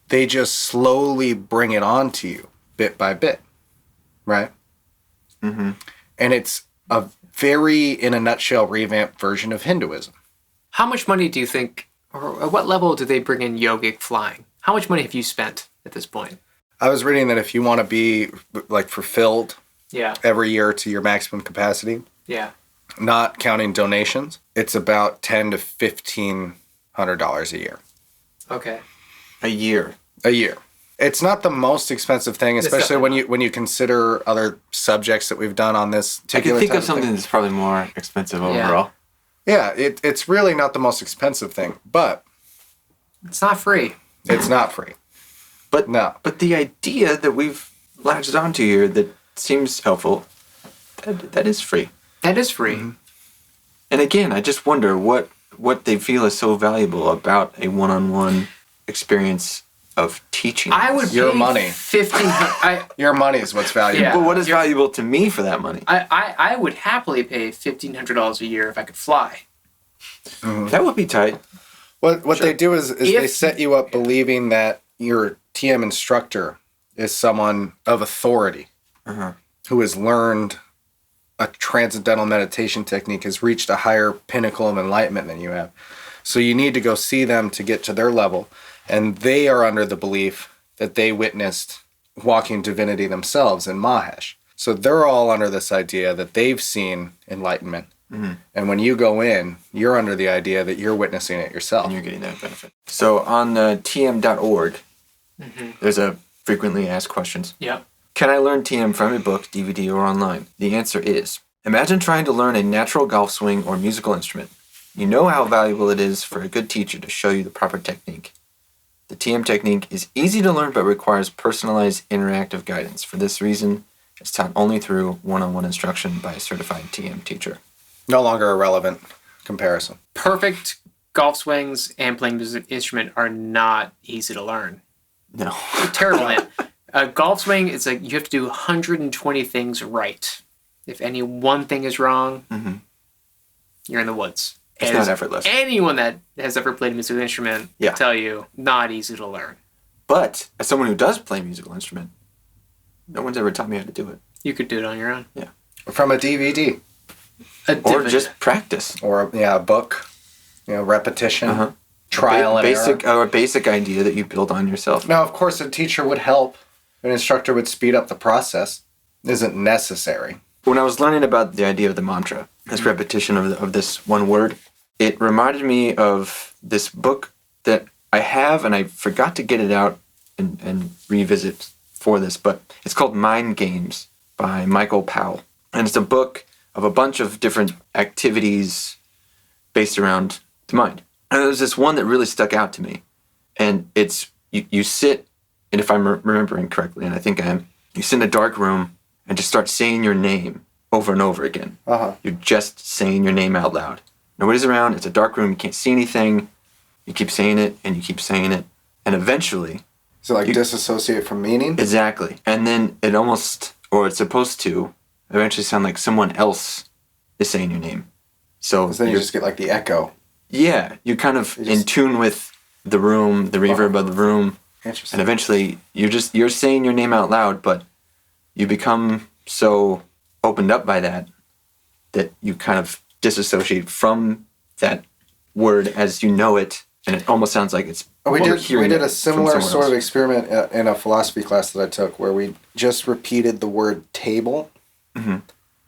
They just slowly bring it on to you bit by bit, right? Mm-hmm. And it's a very, in a nutshell, revamped version of Hinduism. How much money do you think, or at what level do they bring in Yogic Flying? How much money have you spent at this point? I was reading that if you want to be like fulfilled every year to your maximum capacity, not counting donations, it's about $1,000 to $1,500 a year. Okay. A year. It's not the most expensive thing, especially when you consider other subjects that we've done on this. I can think of something that's probably more expensive overall. Yeah, it's really not the most expensive thing, but it's not free. It's not free. But no. But the idea that we've latched onto here that seems helpful, that is free. That is free. Mm-hmm. And again, I just wonder what they feel is so valuable about a one-on-one experience of teaching. I would your pay money. Your money is what's valuable. Yeah. But what is valuable to me for that money? I would happily pay $1,500 a year if I could fly. Mm-hmm. That would be tight. What they do is they set you up believing that your TM instructor is someone of authority who has learned a transcendental meditation technique, has reached a higher pinnacle of enlightenment than you have. So you need to go see them to get to their level. And they are under the belief that they witnessed walking divinity themselves in Mahesh. So they're all under this idea that they've seen enlightenment. Mm-hmm. And when you go in, you're under the idea that you're witnessing it yourself. And you're getting that benefit. So on tm.org, there's a frequently asked questions. Yep. Can I learn TM from a book, DVD, or online? The answer is, imagine trying to learn a natural golf swing or musical instrument. You know how valuable it is for a good teacher to show you the proper technique. The TM technique is easy to learn but requires personalized interactive guidance. For this reason, it's taught only through one-on-one instruction by a certified TM teacher. No longer a relevant comparison. Perfect golf swings and playing music instrument are not easy to learn. No. Terrible, man. A golf swing, it's like you have to do 120 things right. If any one thing is wrong, you're in the woods. It's not effortless. Anyone that has ever played a musical instrument will tell you, not easy to learn. But as someone who does play a musical instrument, no one's ever taught me how to do it. You could do it on your own. Yeah. From a DVD. Or just practice. Or a book. Repetition. Trial and error. A basic idea that you build on yourself. Now, of course, a teacher would help. An instructor would speed up the process. isn't necessary. When I was learning about the idea of the mantra, this repetition of this one word, it reminded me of this book that I have, and I forgot to get it out and revisit for this, but it's called Mind Games by Michael Powell. And it's a book of a bunch of different activities based around the mind. And there's this one that really stuck out to me. And it's, you sit, and if I'm remembering correctly, and I think I am, you sit in a dark room and just start saying your name over and over again. You're just saying your name out loud. Nobody's around, it's a dark room, you can't see anything. You keep saying it, and you keep saying it. And eventually... So like disassociate from meaning? Exactly. And then it almost, or it's supposed to, eventually sound like someone else is saying your name. So then you just get like the echo. Yeah, you're kind of in tune with the room, the reverb of the room. Interesting. And eventually you're saying your name out loud, but you become so opened up by that you kind of disassociate from that word as you know it, and it almost sounds like it's we did a similar sort of experiment in a philosophy class that I took where we just repeated the word table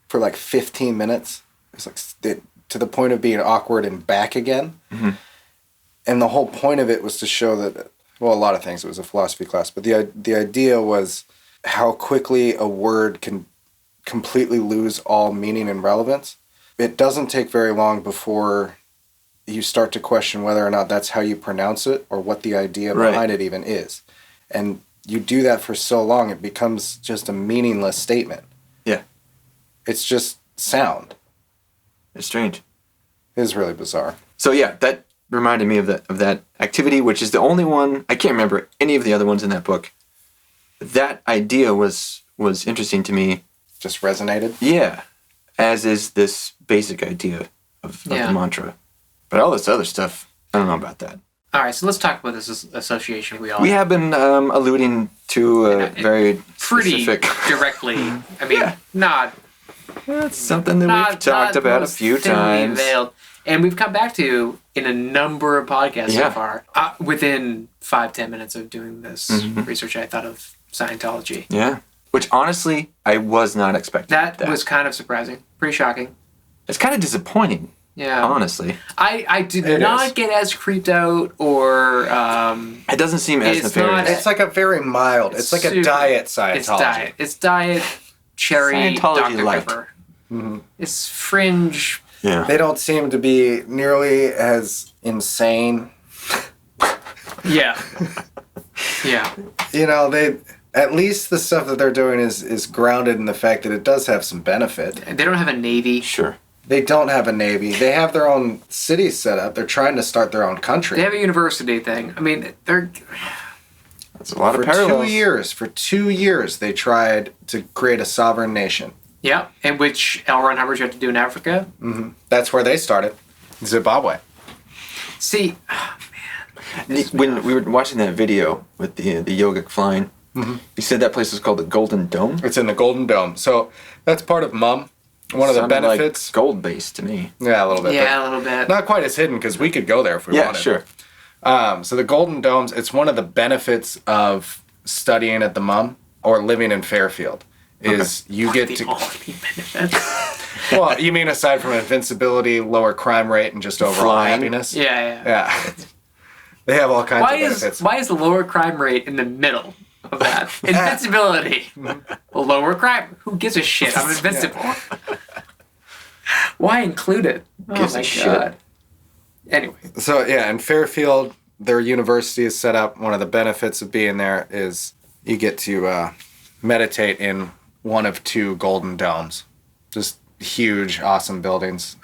for like 15 minutes. It was like to the point of being awkward and back again. And the whole point of it was to show that, well, a lot of things. It was a philosophy class, but the idea was how quickly a word can completely lose all meaning and relevance. It doesn't take very long before you start to question whether or not that's how you pronounce it or what the idea behind it even is. And you do that for so long, it becomes just a meaningless statement. Yeah. It's just sound. It's strange. It is really bizarre. So yeah, that reminded me of that activity, which is the only one, I can't remember any of the other ones in that book. That idea was interesting to me. Just resonated? Yeah. As is this basic idea of the mantra. But all this other stuff, I don't know about that. All right, so let's talk about this association we all We have been alluding to a very pretty specific... directly. I mean, not... That's something that we've talked about a few times. Veiled. And we've come back to in a number of podcasts so far. Within 5-10 minutes of doing this research, I thought of Scientology. Yeah. Which, honestly, I was not expecting. That was kind of surprising. Pretty shocking. It's kind of disappointing. Yeah. Honestly. I did not get as creeped out or... it doesn't seem as nefarious. It's like a very mild... It's like a diet Scientology. It's diet cherry Scientology Dr. light. Pepper. It's fringe. Yeah. They don't seem to be nearly as insane. Yeah. Yeah. You know, at least the stuff that they're doing is grounded in the fact that it does have some benefit. They don't have a navy. Sure. They don't have a navy. They have their own cities set up. They're trying to start their own country. They have a university thing. I mean, they're... That's a lot of parallels. For 2 years, they tried to create a sovereign nation. Yeah, in which L. Ron Hubbard had to do in Africa. That's where they started. Zimbabwe. See, when we were watching that video with the Yogic Flying, you said that place was called the Golden Dome? It's in the Golden Dome. So that's part of MUM. One of the benefits. Like gold-based to me. Yeah, a little bit. Yeah, a little bit. Not quite as hidden because we could go there if we wanted. Yeah, sure. So the Golden Domes, it's one of the benefits of studying at the MUM or living in Fairfield. Is you get to... only benefits. Well, you mean aside from invincibility, lower crime rate, and just overall happiness? Yeah. They have all kinds of benefits. Why is the lower crime rate in the middle of that? Invincibility. Lower crime. Who gives a shit? I'm invincible. Why include it? Gives a shit. Anyway. So, yeah, in Fairfield, their university is set up. One of the benefits of being there is you get to meditate in one of 2 golden domes. Just huge, awesome buildings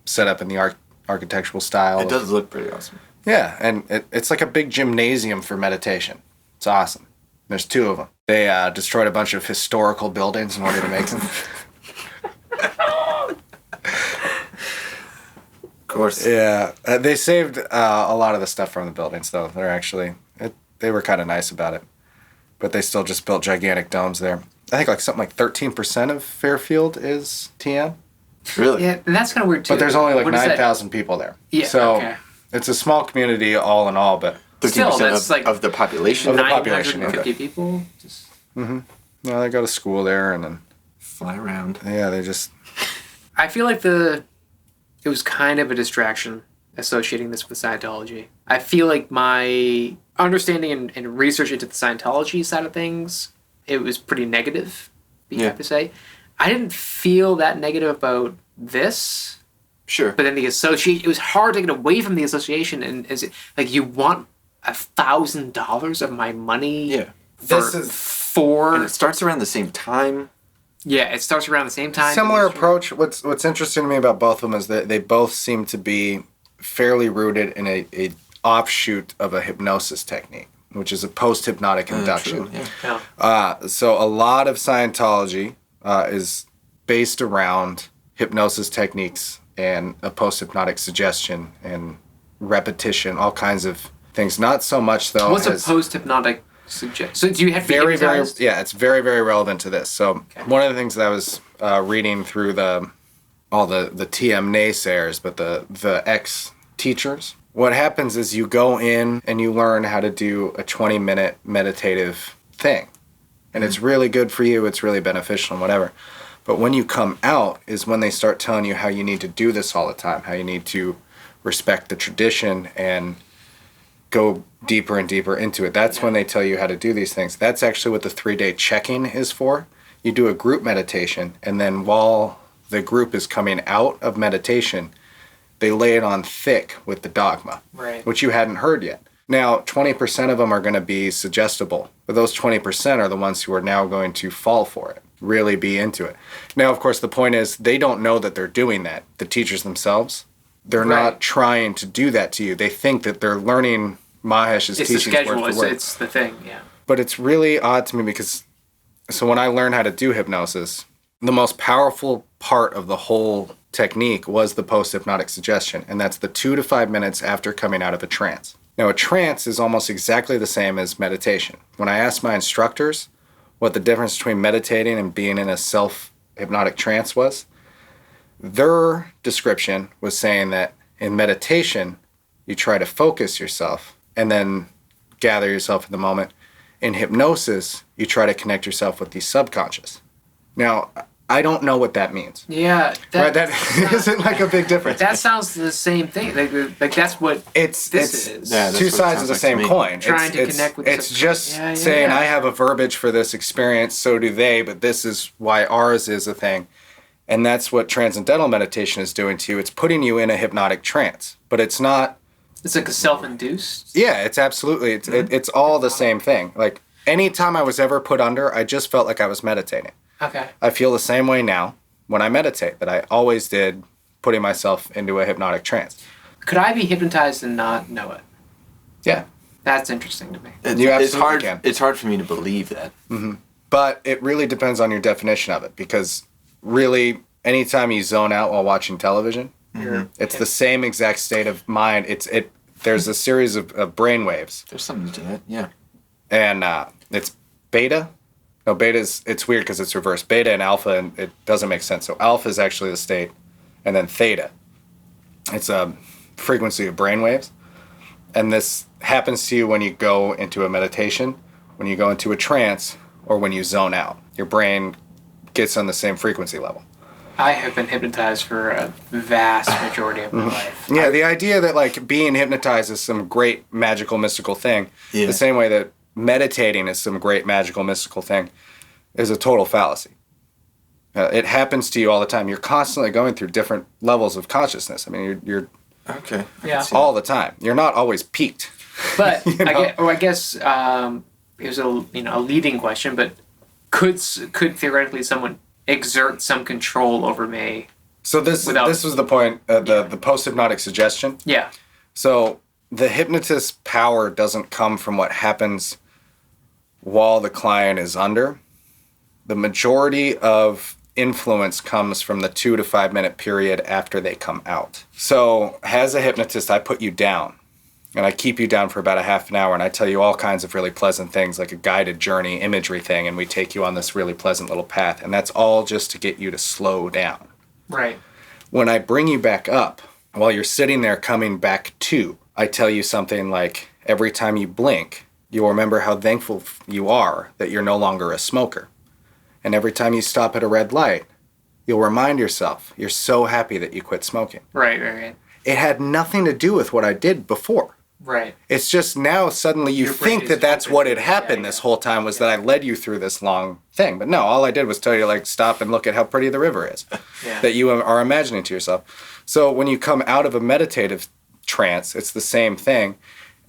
set up in the architectural style. It does look pretty awesome. Yeah, and it's like a big gymnasium for meditation. It's awesome. There's 2 of them. They destroyed a bunch of historical buildings in order to make them. Of course. Yeah, they saved a lot of the stuff from the buildings, though. They're actually... they were kind of nice about it. But they still just built gigantic domes there. I think something like 13% of Fairfield is TM. Really? Yeah, and that's kind of weird, too. But there's only 9,000 people there. Yeah, so it's a small community all in all, but... 13% of the population? Of the population, 950 people? No, they go to school there, and then Fly around. Yeah, they just... I feel like it was kind of a distraction associating this with Scientology. I feel like my understanding and research into the Scientology side of things, it was pretty negative, you have to say. I didn't feel that negative about this. Sure. But then the association, it was hard to get away from the association. And like, you want $1,000 of my money? Yeah. And it starts around the same time. Yeah, it starts around the same time. Similar approach. What's interesting to me about both of them is that they both seem to be fairly rooted in a offshoot of a hypnosis technique, which is a post-hypnotic induction. True, yeah. So a lot of Scientology is based around hypnosis techniques and a post-hypnotic suggestion and repetition, all kinds of things. Not so much, though. What's a post-hypnotic suggestion? So do you have to be hypnotized? It's very, very relevant to this. So one of the things that I was reading through all the TM naysayers, but the ex-teachers, what happens is you go in and you learn how to do a 20-minute meditative thing. And it's really good for you. It's really beneficial and whatever. But when you come out is when they start telling you how you need to do this all the time, how you need to respect the tradition and go deeper and deeper into it. That's when they tell you how to do these things. That's actually what the 3-day check-in is for. You do a group meditation, and then while the group is coming out of meditation, they lay it on thick with the dogma, which you hadn't heard yet. Now, 20% of them are going to be suggestible, but those 20% are the ones who are now going to fall for it, really be into it. Now, of course, the point is they don't know that they're doing that, the teachers themselves. They're not trying to do that to you. They think that they're learning Mahesh's teachings word for word. It's the thing, yeah. But it's really odd to me because, so when I learned how to do hypnosis, the most powerful part of the whole technique was the post-hypnotic suggestion, and that's the 2 to 5 minutes after coming out of a trance. Now, a trance is almost exactly the same as meditation. When I asked my instructors what the difference between meditating and being in a self-hypnotic trance was, their description was saying that in meditation, you try to focus yourself and then gather yourself in the moment. In hypnosis, you try to connect yourself with the subconscious. Now, I don't know what that means. Yeah. That isn't like a big difference. That sounds the same thing. Like that's what this is. Yeah, two sides of the same coin. Trying to connect with it's just saying, I have a verbiage for this experience, so do they, but this is why ours is a thing. And that's what Transcendental Meditation is doing to you. It's putting you in a hypnotic trance, but it's not... It's like a self-induced? Yeah, it's absolutely. It's all the same thing. Like, anytime I was ever put under, I just felt like I was meditating. Okay. I feel the same way now when I meditate that I always did, putting myself into a hypnotic trance. Could I be hypnotized and not know it? Yeah. That's interesting to me. It's hard. It's hard for me to believe that. Mm-hmm. But it really depends on your definition of it, because really, anytime you zone out while watching television, it's the same exact state of mind. There's a series of brain waves. There's something to that, yeah. And it's beta. No, beta is, it's weird because it's reversed. Beta and alpha, and it doesn't make sense. So alpha is actually the state, and then theta. It's a frequency of brain waves. And this happens to you when you go into a meditation, when you go into a trance, or when you zone out. Your brain gets on the same frequency level. I have been hypnotized for a vast majority of my life. Yeah, the idea that like being hypnotized is some great magical mystical thing, the same way that meditating is some great magical mystical thing, is a total fallacy. It happens to you all the time. You're constantly going through different levels of consciousness. I mean, you're okay. All the time. You're not always peaked. But I guess it was a leading question, but could theoretically someone exert some control over me? So this was the point, the post-hypnotic suggestion. Yeah. So the hypnotist's power doesn't come from what happens while the client is under. The majority of influence comes from the 2 to 5 minute period after they come out. So as a hypnotist, I put you down. And I keep you down for about a half an hour, and I tell you all kinds of really pleasant things, like a guided journey imagery thing, and we take you on this really pleasant little path. And that's all just to get you to slow down. Right. When I bring you back up, while you're sitting there coming back to, I tell you something like, every time you blink, you'll remember how thankful you are that you're no longer a smoker. And every time you stop at a red light, you'll remind yourself, you're so happy that you quit smoking. Right. It had nothing to do with what I did before. Right. It's just now suddenly you Your brain think is that that's open. what had happened this whole time was that I led you through this long thing. But no, all I did was tell you, like, stop and look at how pretty the river is Yeah. that you are imagining to yourself. So when you come out of a meditative trance, it's the same thing.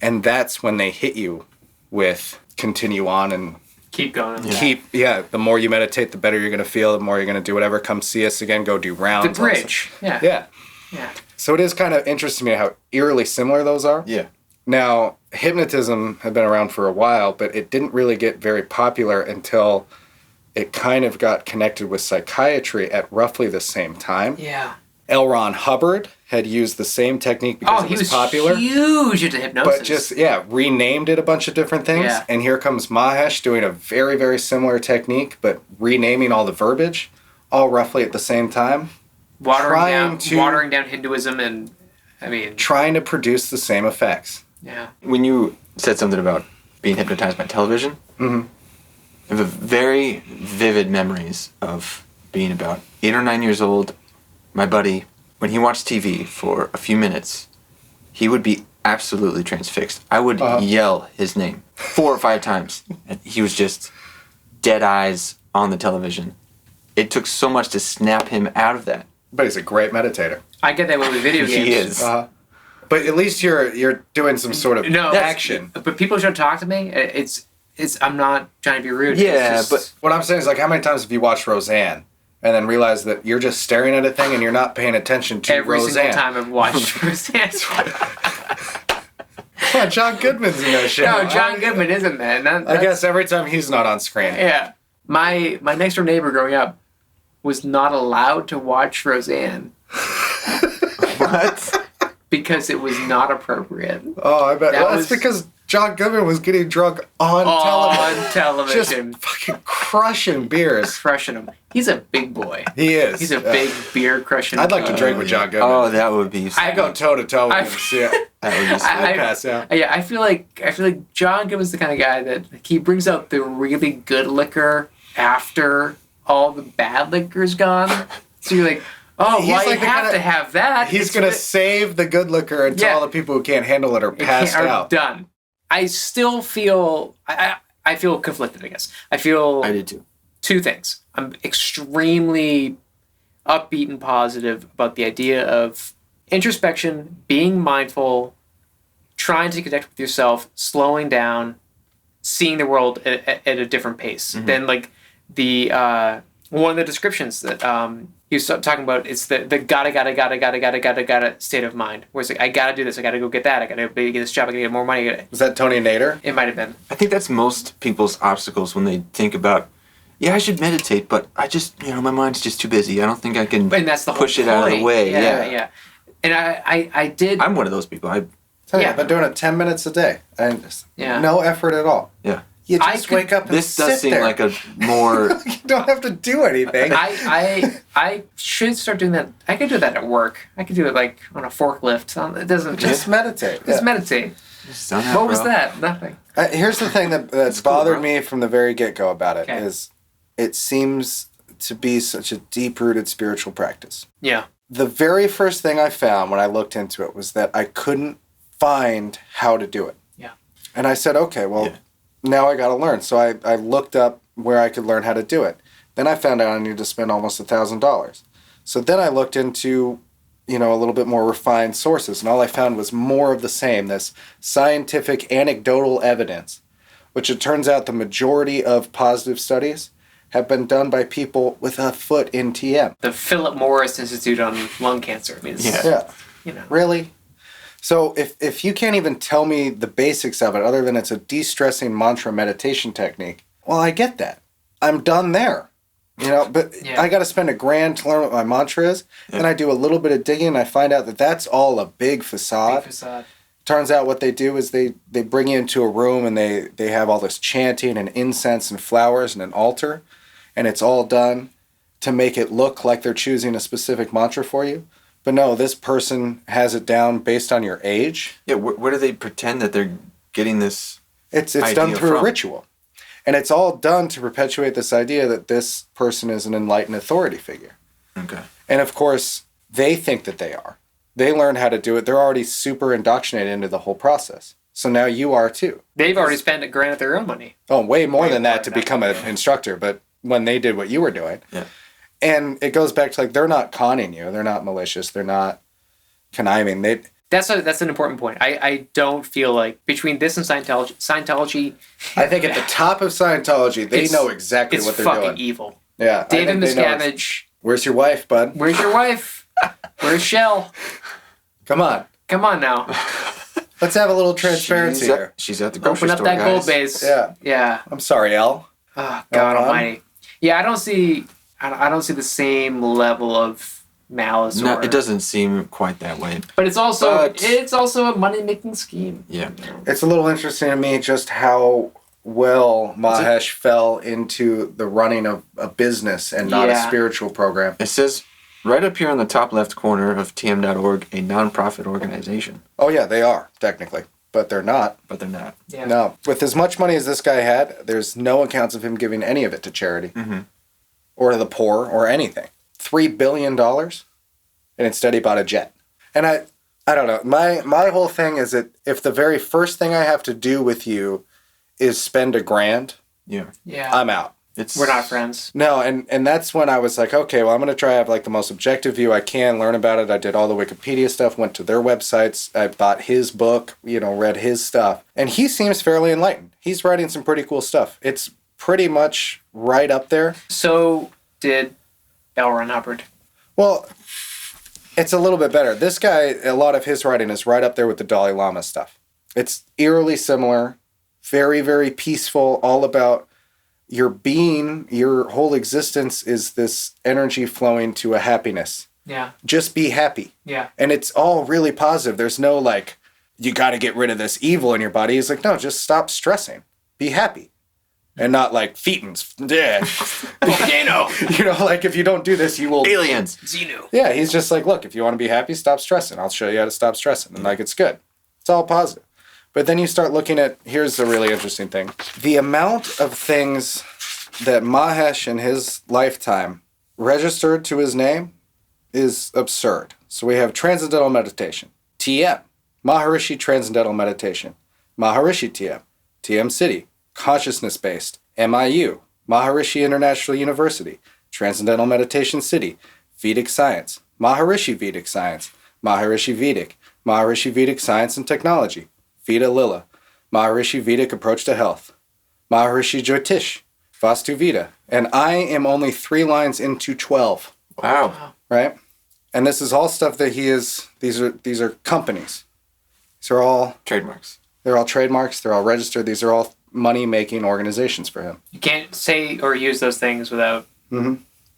And that's when they hit you with continue on and Keep going. the more you meditate, the better you're going to feel, the more you're going to do whatever. Come see us again, go do rounds. The bridge. Yeah. Yeah. So it is kind of interesting to me how eerily similar those are. Yeah. Now, hypnotism had been around for a while, but it didn't really get very popular until it kind of got connected with psychiatry at roughly the same time. Yeah. L. Ron Hubbard had used the same technique because it was popular. Huge into hypnosis. But just, renamed it a bunch of different things. Yeah. And here comes Mahesh doing a very, very similar technique, but renaming all the verbiage, all roughly at the same time. watering down Hinduism, and I mean, Trying to produce the same effects. yeah. When you said something about being hypnotized by television, I have very vivid memories of being about 8 or 9 years old. My buddy, when he watched TV for a few minutes, he would be absolutely transfixed. I would yell his name 4 or 5 times, and he was just dead eyes on the television. It took so much to snap him out of that. But he's a great meditator. I get that with video games. He is. But at least you're doing some sort of action. But people should talk to me. I'm not trying to be rude. Yeah, It's just- What I'm saying is, like, how many times have you watched Roseanne and then realized that you're just staring at a thing and you're not paying attention to every Roseanne? single time I've watched Roseanne. Yeah, John Goodman's in that show. No, John Goodman isn't, man. I guess every time he's not on screen. Yeah. My next door neighbor growing up was not allowed to watch Roseanne What? because it was not appropriate. Oh, I bet. That Well, was- that's because John Goodman was getting drunk on On television. Just fucking crushing beers. Crushing him. He's a big boy. He is. He's a big beer crushing. I'd like to drink with John Goodman. Oh, that would be... I go toe to toe with I- him. See it. That would be... I'd pass out. Yeah, I feel like John Goodman's the kind of guy that he brings out the really good liquor after all the bad liquor's gone. So you're like, oh, He's why like you the have kinda- to have that? He's It's going to good- save the good liquor until Yeah. all the people who can't handle it are passed are out. done. I still feel I feel conflicted, I guess. I feel I did too. 2 things. I'm extremely upbeat and positive about the idea of introspection, being mindful, trying to connect with yourself, slowing down, seeing the world at a different pace than like the one of the descriptions that he was talking about. It's the gotta state of mind, where it's like, I gotta do this, I gotta go get that, I gotta get this job, I gotta get more money. Was that Tony Nader? It might have been. I think that's most people's obstacles when they think about, yeah, I should meditate, but I just, my mind's just too busy. I don't think I can And that's the whole push it out of the point. way. Yeah. And I did. I'm one of those people. I've been doing it 10 minutes a day. And no effort at all. Yeah. You just wake up and This sit does seem there. like a more... You don't have to do anything. I should start doing that. I could do that at work. I could do it like on a forklift. It doesn't Just meditate. Just Yeah. meditate. Just don't have, What was bro. that? Nothing. Here's the thing that's cool, bothered bro. me from the very get-go about it Okay. is it seems to be such a deep-rooted spiritual practice. Yeah. The very first thing I found when I looked into it was that I couldn't find how to do it. Yeah. And I said, okay, well, now I got to learn. So I looked up where I could learn how to do it. Then I found out I needed to spend almost $1,000. So then I looked into, a little bit more refined sources, and all I found was more of the same, this scientific anecdotal evidence, which it turns out the majority of positive studies have been done by people with a foot in TM. The Philip Morris Institute on Lung Cancer. I mean, it's, Yeah. Really? So if you can't even tell me the basics of it other than it's a de-stressing mantra meditation technique, well, I get that. I'm done there. But I got to spend $1,000 to learn what my mantra is, and I do a little bit of digging, and I find out that that's all a big facade. Turns out what they do is they bring you into a room, and they have all this chanting and incense and flowers and an altar, and it's all done to make it look like they're choosing a specific mantra for you. But no, this person has it down based on your age. Yeah, where do they pretend that they're getting this It's idea done through a from? ritual. And it's all done to perpetuate this idea that this person is an enlightened authority figure. Okay. And of course, they think that they are. They learn how to do it. They're already super indoctrinated into the whole process. So now you are too. They've already spent $1,000 of their own money. Oh, way more than that to become an instructor. But when they did what you were doing. Yeah. And it goes back to like, they're not conning you. They're not malicious. They're not conniving. That's an important point. I don't feel like between this and Scientology, I think at the top of Scientology, they know exactly what they're doing. It's fucking evil. Yeah. David Miscavige. Where's your wife, bud? Where's your wife? Where's Shell? Come on. Come on now. Let's have a little transparency here. She's at the grocery Open up store, that gold base. Yeah. Yeah. I'm sorry, Elle. Oh, God Almighty. Yeah, I don't see the same level of malice. No, it doesn't seem quite that way. But it's also a money making scheme. Yeah. It's a little interesting to me just how well Mahesh fell into the running of a business and not a spiritual program. It says right up here on the top left corner of tm.org, a nonprofit organization. Oh yeah, they are technically, but they're not. But they're not. Yeah. No, with as much money as this guy had, there's no accounts of him giving any of it to charity or to the poor or anything. $3 billion, and instead he bought a jet. And I don't know. My whole thing is that if the very first thing I have to do with you is spend $1,000, Yeah. I'm out. We're not friends. No, and that's when I was like, okay, well, I'm going to try to have like the most objective view I can, learn about it. I did all the Wikipedia stuff, went to their websites. I bought his book, read his stuff. And he seems fairly enlightened. He's writing some pretty cool stuff. It's pretty much right up there. So did L. Ron Hubbard. Well, it's a little bit better. This guy, a lot of his writing is right up there with the Dalai Lama stuff. It's eerily similar, very, very peaceful, all about your being, your whole existence is this energy flowing to a happiness. Yeah. Just be happy. Yeah. And it's all really positive. There's no like, you got to get rid of this evil in your body. He's like, no, just stop stressing. Be happy. And not like thetans. Yeah. Volcano. Like if you don't do this, you will. Aliens. Xenu. Yeah. He's just like, look, if you want to be happy, stop stressing. I'll show you how to stop stressing. And like, it's good. It's all positive. But then you start looking at, here's the really interesting thing. The amount of things that Mahesh in his lifetime registered to his name is absurd. So we have Transcendental Meditation, TM, Maharishi Transcendental Meditation, Maharishi TM, TM City, Consciousness-Based, MIU, Maharishi International University, Transcendental Meditation City, Vedic Science, Maharishi Vedic Science, Maharishi Vedic Science and Technology, Veda Lila, Maharishi Vedic Approach to Health, Maharishi Jyotish, Vastu Veda, and I am only 3 lines into 12. Wow. Right? And this is all stuff that he is, these are companies. These are all Trademarks. They're all trademarks, they're all registered, these are all money-making organizations for him. You can't say or use those things without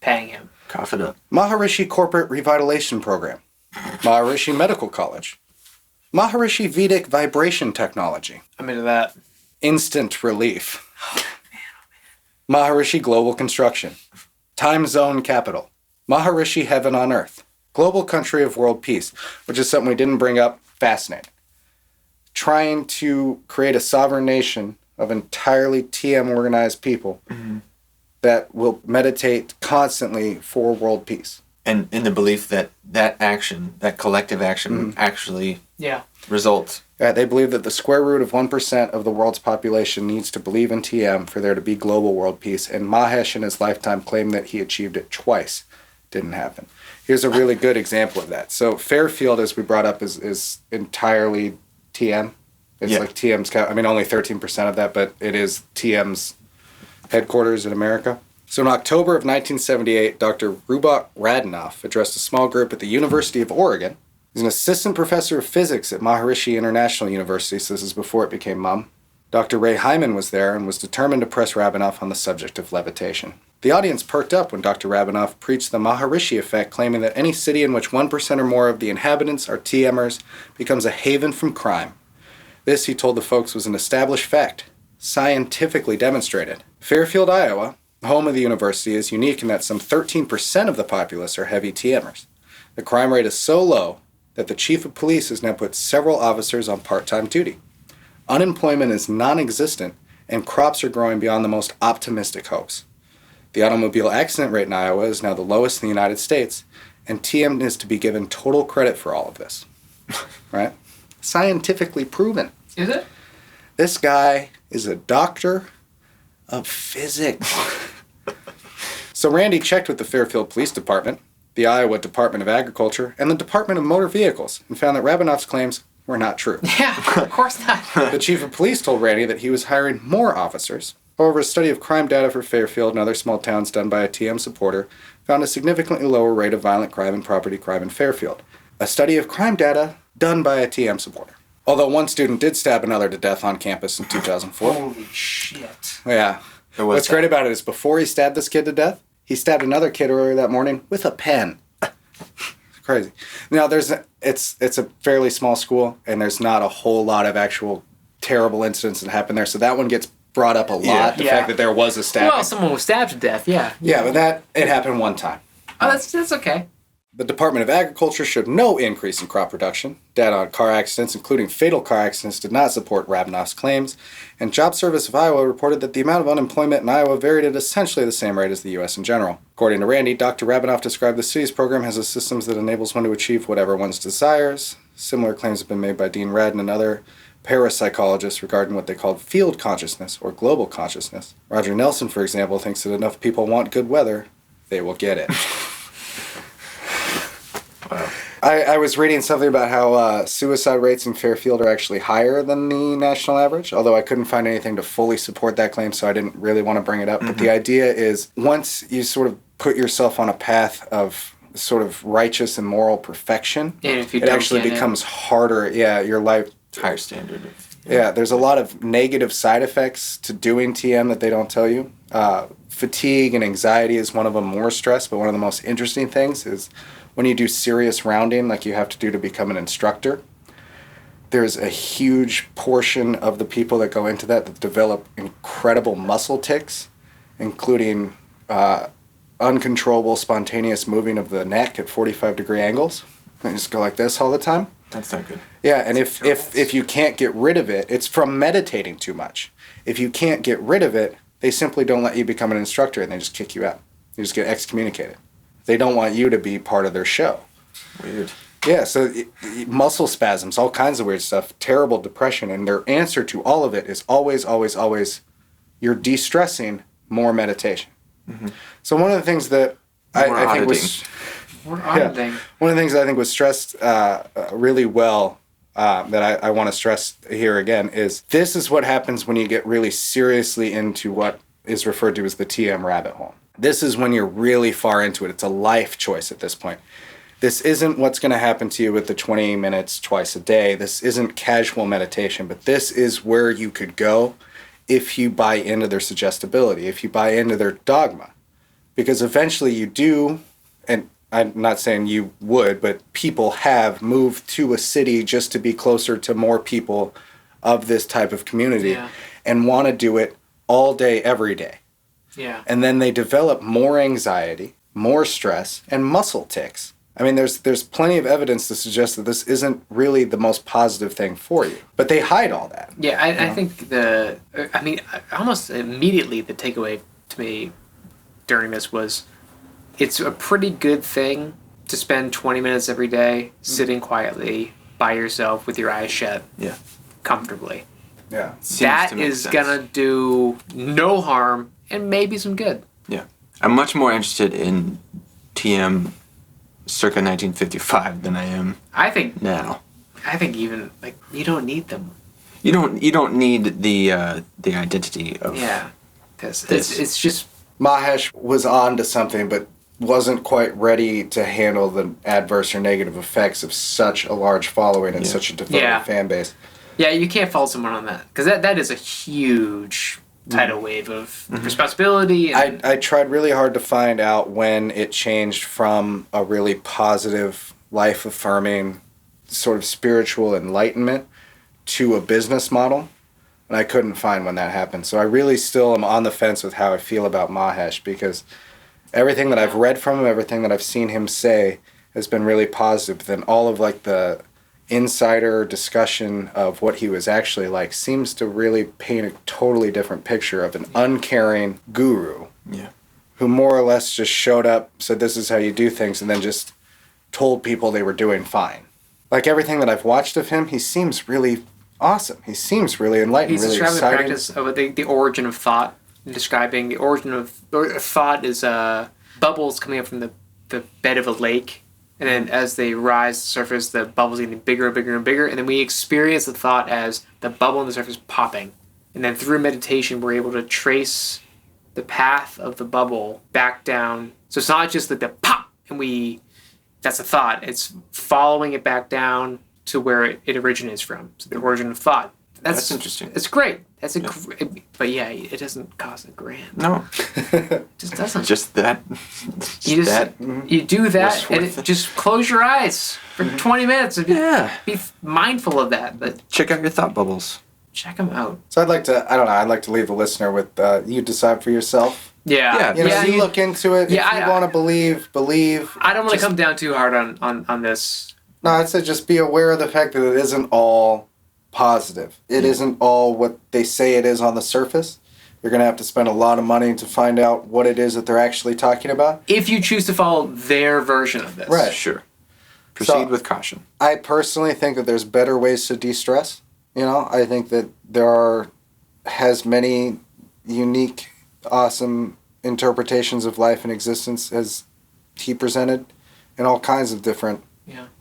paying him. Cough it up. Maharishi Corporate Revitalization Program, Maharishi Medical College, Maharishi Vedic Vibration Technology, I'm into that. Instant Relief, Maharishi Global Construction, Time Zone Capital, Maharishi Heaven on Earth, Global Country of World Peace, which is something we didn't bring up, fascinating. Trying to create a sovereign nation of entirely TM organized people that will meditate constantly for world peace. And in the belief that action, that collective action, actually results. They believe that the square root of 1% of the world's population needs to believe in TM for there to be global world peace. And Mahesh in his lifetime claimed that he achieved it twice. Didn't happen. Here's a really good example of that. So Fairfield, as we brought up, is entirely TM. It's like TM's, only 13% of that, but it is TM's headquarters in America. So in October of 1978, Dr. Rubok Radanoff addressed a small group at the University of Oregon. He's an assistant professor of physics at Maharishi International University, so this is before it became MUM. Dr. Ray Hyman was there and was determined to press Radanoff on the subject of levitation. The audience perked up when Dr. Radanoff preached the Maharishi effect, claiming that any city in which 1% or more of the inhabitants are TMers becomes a haven from crime. This, he told the folks, was an established fact, scientifically demonstrated. Fairfield, Iowa, home of the university, is unique in that some 13% of the populace are heavy TMers. The crime rate is so low that the chief of police has now put several officers on part-time duty. Unemployment is non-existent, and crops are growing beyond the most optimistic hopes. The automobile accident rate in Iowa is now the lowest in the United States, and TM is to be given total credit for all of this. Right? Scientifically proven. Is it? This guy is a doctor of physics. So Randy checked with the Fairfield Police Department, the Iowa Department of Agriculture, and the Department of Motor Vehicles, and found that Rabinov's claims were not true. Yeah, of course not. The chief of police told Randy that he was hiring more officers. However, a study of crime data for Fairfield and other small towns done by a TM supporter found a significantly lower rate of violent crime and property crime in Fairfield. A study of crime data done by a TM supporter. Although one student did stab another to death on campus in 2004. Holy shit. Yeah. What's great about it is before he stabbed this kid to death, he stabbed another kid earlier that morning with a pen. Crazy. Now, it's a fairly small school, and there's not a whole lot of actual terrible incidents that happen there, so that one gets brought up a lot, the fact that there was a stabbing. Well, someone was stabbed to death, yeah. Yeah, but it happened one time. Oh, that's okay. The Department of Agriculture showed no increase in crop production. Data on car accidents, including fatal car accidents, did not support Rabinov's claims. And Job Service of Iowa reported that the amount of unemployment in Iowa varied at essentially the same rate as the U.S. in general. According to Randy, Dr. Rabinoff described the city's program as a system that enables one to achieve whatever one's desires. Similar claims have been made by Dean Radin and other parapsychologists regarding what they called field consciousness or global consciousness. Roger Nelson, for example, thinks that enough people want good weather, they will get it. Wow. I was reading something about how suicide rates in Fairfield are actually higher than the national average, although I couldn't find anything to fully support that claim, so I didn't really want to bring it up. But the idea is once you sort of put yourself on a path of sort of righteous and moral perfection, it actually becomes harder. Yeah, your life... Higher standard. Yeah, there's a lot of negative side effects to doing TM that they don't tell you. Fatigue and anxiety is one of them, more stress, but one of the most interesting things is when you do serious rounding, like you have to do to become an instructor, there's a huge portion of the people that go into that develop incredible muscle tics, including uncontrollable, spontaneous moving of the neck at 45-degree angles. And just go like this all the time. That's not good. Yeah, and if you can't get rid of it, it's from meditating too much. If you can't get rid of it, they simply don't let you become an instructor and they just kick you out. You just get excommunicated. They don't want you to be part of their show. Weird. Yeah, so muscle spasms, all kinds of weird stuff, terrible depression, and their answer to all of it is always, always, always, you're de-stressing, more meditation. Mm-hmm. So one of the things that I think was... One of the things I think was stressed really well that I want to stress here again is this is what happens when you get really seriously into what is referred to as the TM rabbit hole. This is when you're really far into it. It's a life choice at this point. This isn't what's going to happen to you with the 20 minutes twice a day. This isn't casual meditation, but this is where you could go if you buy into their suggestibility, if you buy into their dogma. Because eventually you do, and I'm not saying you would, but people have moved to a city just to be closer to more people of this type of community and want to do it all day, every day. Yeah. And then they develop more anxiety, more stress, and muscle tics. I mean, there's plenty of evidence to suggest that this isn't really the most positive thing for you. But they hide all that. Yeah, I think almost immediately the takeaway to me during this was it's a pretty good thing to spend 20 minutes every day sitting quietly by yourself with your eyes shut. Yeah. Comfortably. Yeah. That is gonna do no harm and maybe some good. Yeah. I'm much more interested in TM circa 1955 than I am now. I think even you don't need them. You don't need the identity of this. It's just Mahesh was on to something, but wasn't quite ready to handle the adverse or negative effects of such a large following and such a devoted fan base. Yeah, you can't fault someone on that because that is a huge tidal wave of responsibility. And I tried really hard to find out when it changed from a really positive, life-affirming, sort of spiritual enlightenment to a business model, and I couldn't find when that happened. So I really still am on the fence with how I feel about Mahesh because everything that I've read from him, everything that I've seen him say has been really positive. Then all of the insider discussion of what he was actually like seems to really paint a totally different picture of an uncaring guru who more or less just showed up, said this is how you do things, and then just told people they were doing fine. Like everything that I've watched of him, he seems really awesome. He seems really enlightened, He's really describing exciting. the practice of the origin of thought. Describing the origin of thought is bubbles coming up from the bed of a lake. And then as they rise to the surface, the bubbles getting bigger and bigger and bigger. And then we experience the thought as the bubble on the surface popping. And then through meditation, we're able to trace the path of the bubble back down. So it's not just like the pop, and that's a thought. It's following it back down to where it originates from. So the origin of thought. That's interesting. It's great. But yeah, it doesn't cost $1,000. No. It just doesn't. Just that. You do that, and just close your eyes for 20 minutes and be mindful of that. But Check out your thought bubbles. check them out. So I'd like to leave the listener with, you decide for yourself. Yeah. You know, you look into it. Yeah, if you want to believe. I don't want to come down too hard on this. No, I'd say just be aware of the fact that it isn't all positive. It isn't all what they say it is on the surface. You're going to have to spend a lot of money to find out what it is that they're actually talking about. If you choose to follow their version of this. Right. Sure. Proceed with caution. I personally think that there's better ways to de-stress. You know, I think that has many unique, awesome interpretations of life and existence as he presented, and all kinds of different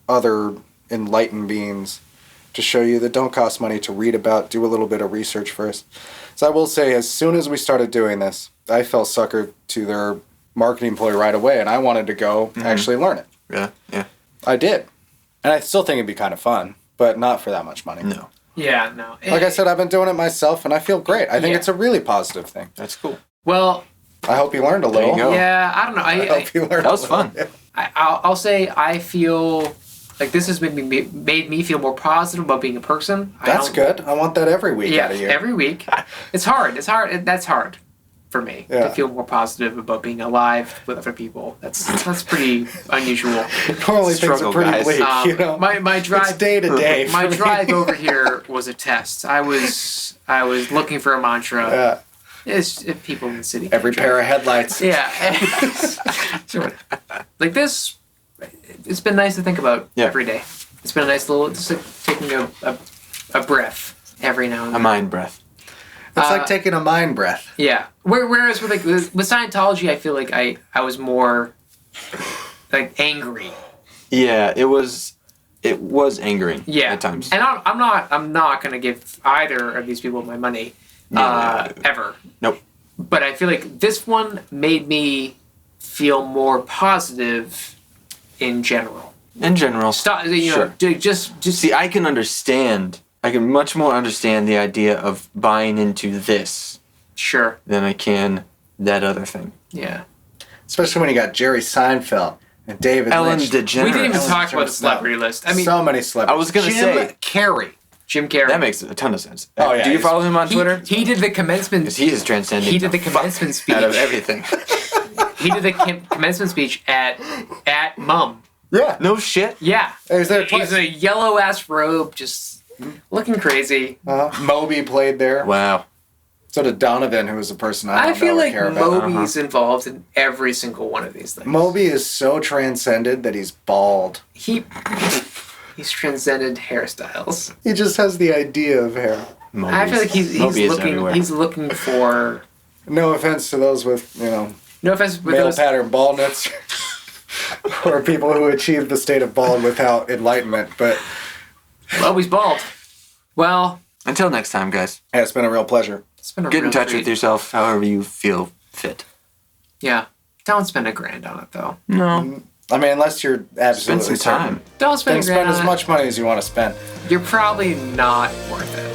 other enlightened beings to show you that don't cost money to read about, do a little bit of research first. So I will say, as soon as we started doing this, I fell sucker to their marketing ploy right away, and I wanted to go actually learn it. Yeah. I did. And I still think it'd be kind of fun, but not for that much money. No. Yeah, no. Like I said, I've been doing it myself, and I feel great. I think it's a really positive thing. That's cool. Well, I hope you learned a little. you go. yeah, I don't know. I hope you learned That was a little. fun. I'll say I feel like this has made me feel more positive about being a person. That's good. I want that every week out of you. every week. It's hard. That's hard for me to feel more positive about being alive with other people. That's pretty unusual. Normally things are Struggle, pretty guys. bleak, you know. My drive It's day to day. My drive over here was a test. I was looking for a mantra. Yeah. It's people in the city. Every pair of headlights. Yeah. Sure. Like this, it's been nice to think about every day. It's been a nice little, just like taking a breath every now and then. A mind breath. It's like taking a mind breath. Yeah. Whereas with Scientology, I feel like I was more like angry. Yeah, it was angering at times. And I'm not gonna give either of these people my money ever. Nope. But I feel like this one made me feel more positive in general. In general. Stop. Sure. Just See, I can much more understand the idea of buying into this sure. than I can that other thing. Yeah. Especially when you got Jerry Seinfeld and David Ellen Lynch. DeGeneres. We didn't even Ellen talk about the DeGeneres, celebrity list. I mean, so many celebrities. I was gonna Jim say- Carrey. Jim Carrey. That makes a ton of sense. Oh, yeah, Do you he's- follow him on Twitter? He did the commencement. Because he is transcending. He did the commencement speech. out of everything. He did the commencement speech at Mum. Yeah. No shit. Yeah. He was there twice. He's a yellow ass robe, just looking crazy. Moby played there. Wow. So did Donovan, who was a person I don't feel know or like care about. Moby's involved in every single one of these things. Moby is so transcended that he's bald. He's transcended hairstyles. He just has the idea of hair. I feel like he's looking for. No offense to those with, No offense, but male those, pattern baldness. Or people who achieve the state of bald without enlightenment. But he's bald. Well, Until next time, guys. hey, it's been a real pleasure. it's been a Get in real touch treat. with yourself however you feel fit. Yeah. Don't spend $1,000 on it though. No. I mean, unless you're absolutely Spend some time. Don't spend Then spend $1,000 as on much money as you want to spend. it. You're probably not worth it.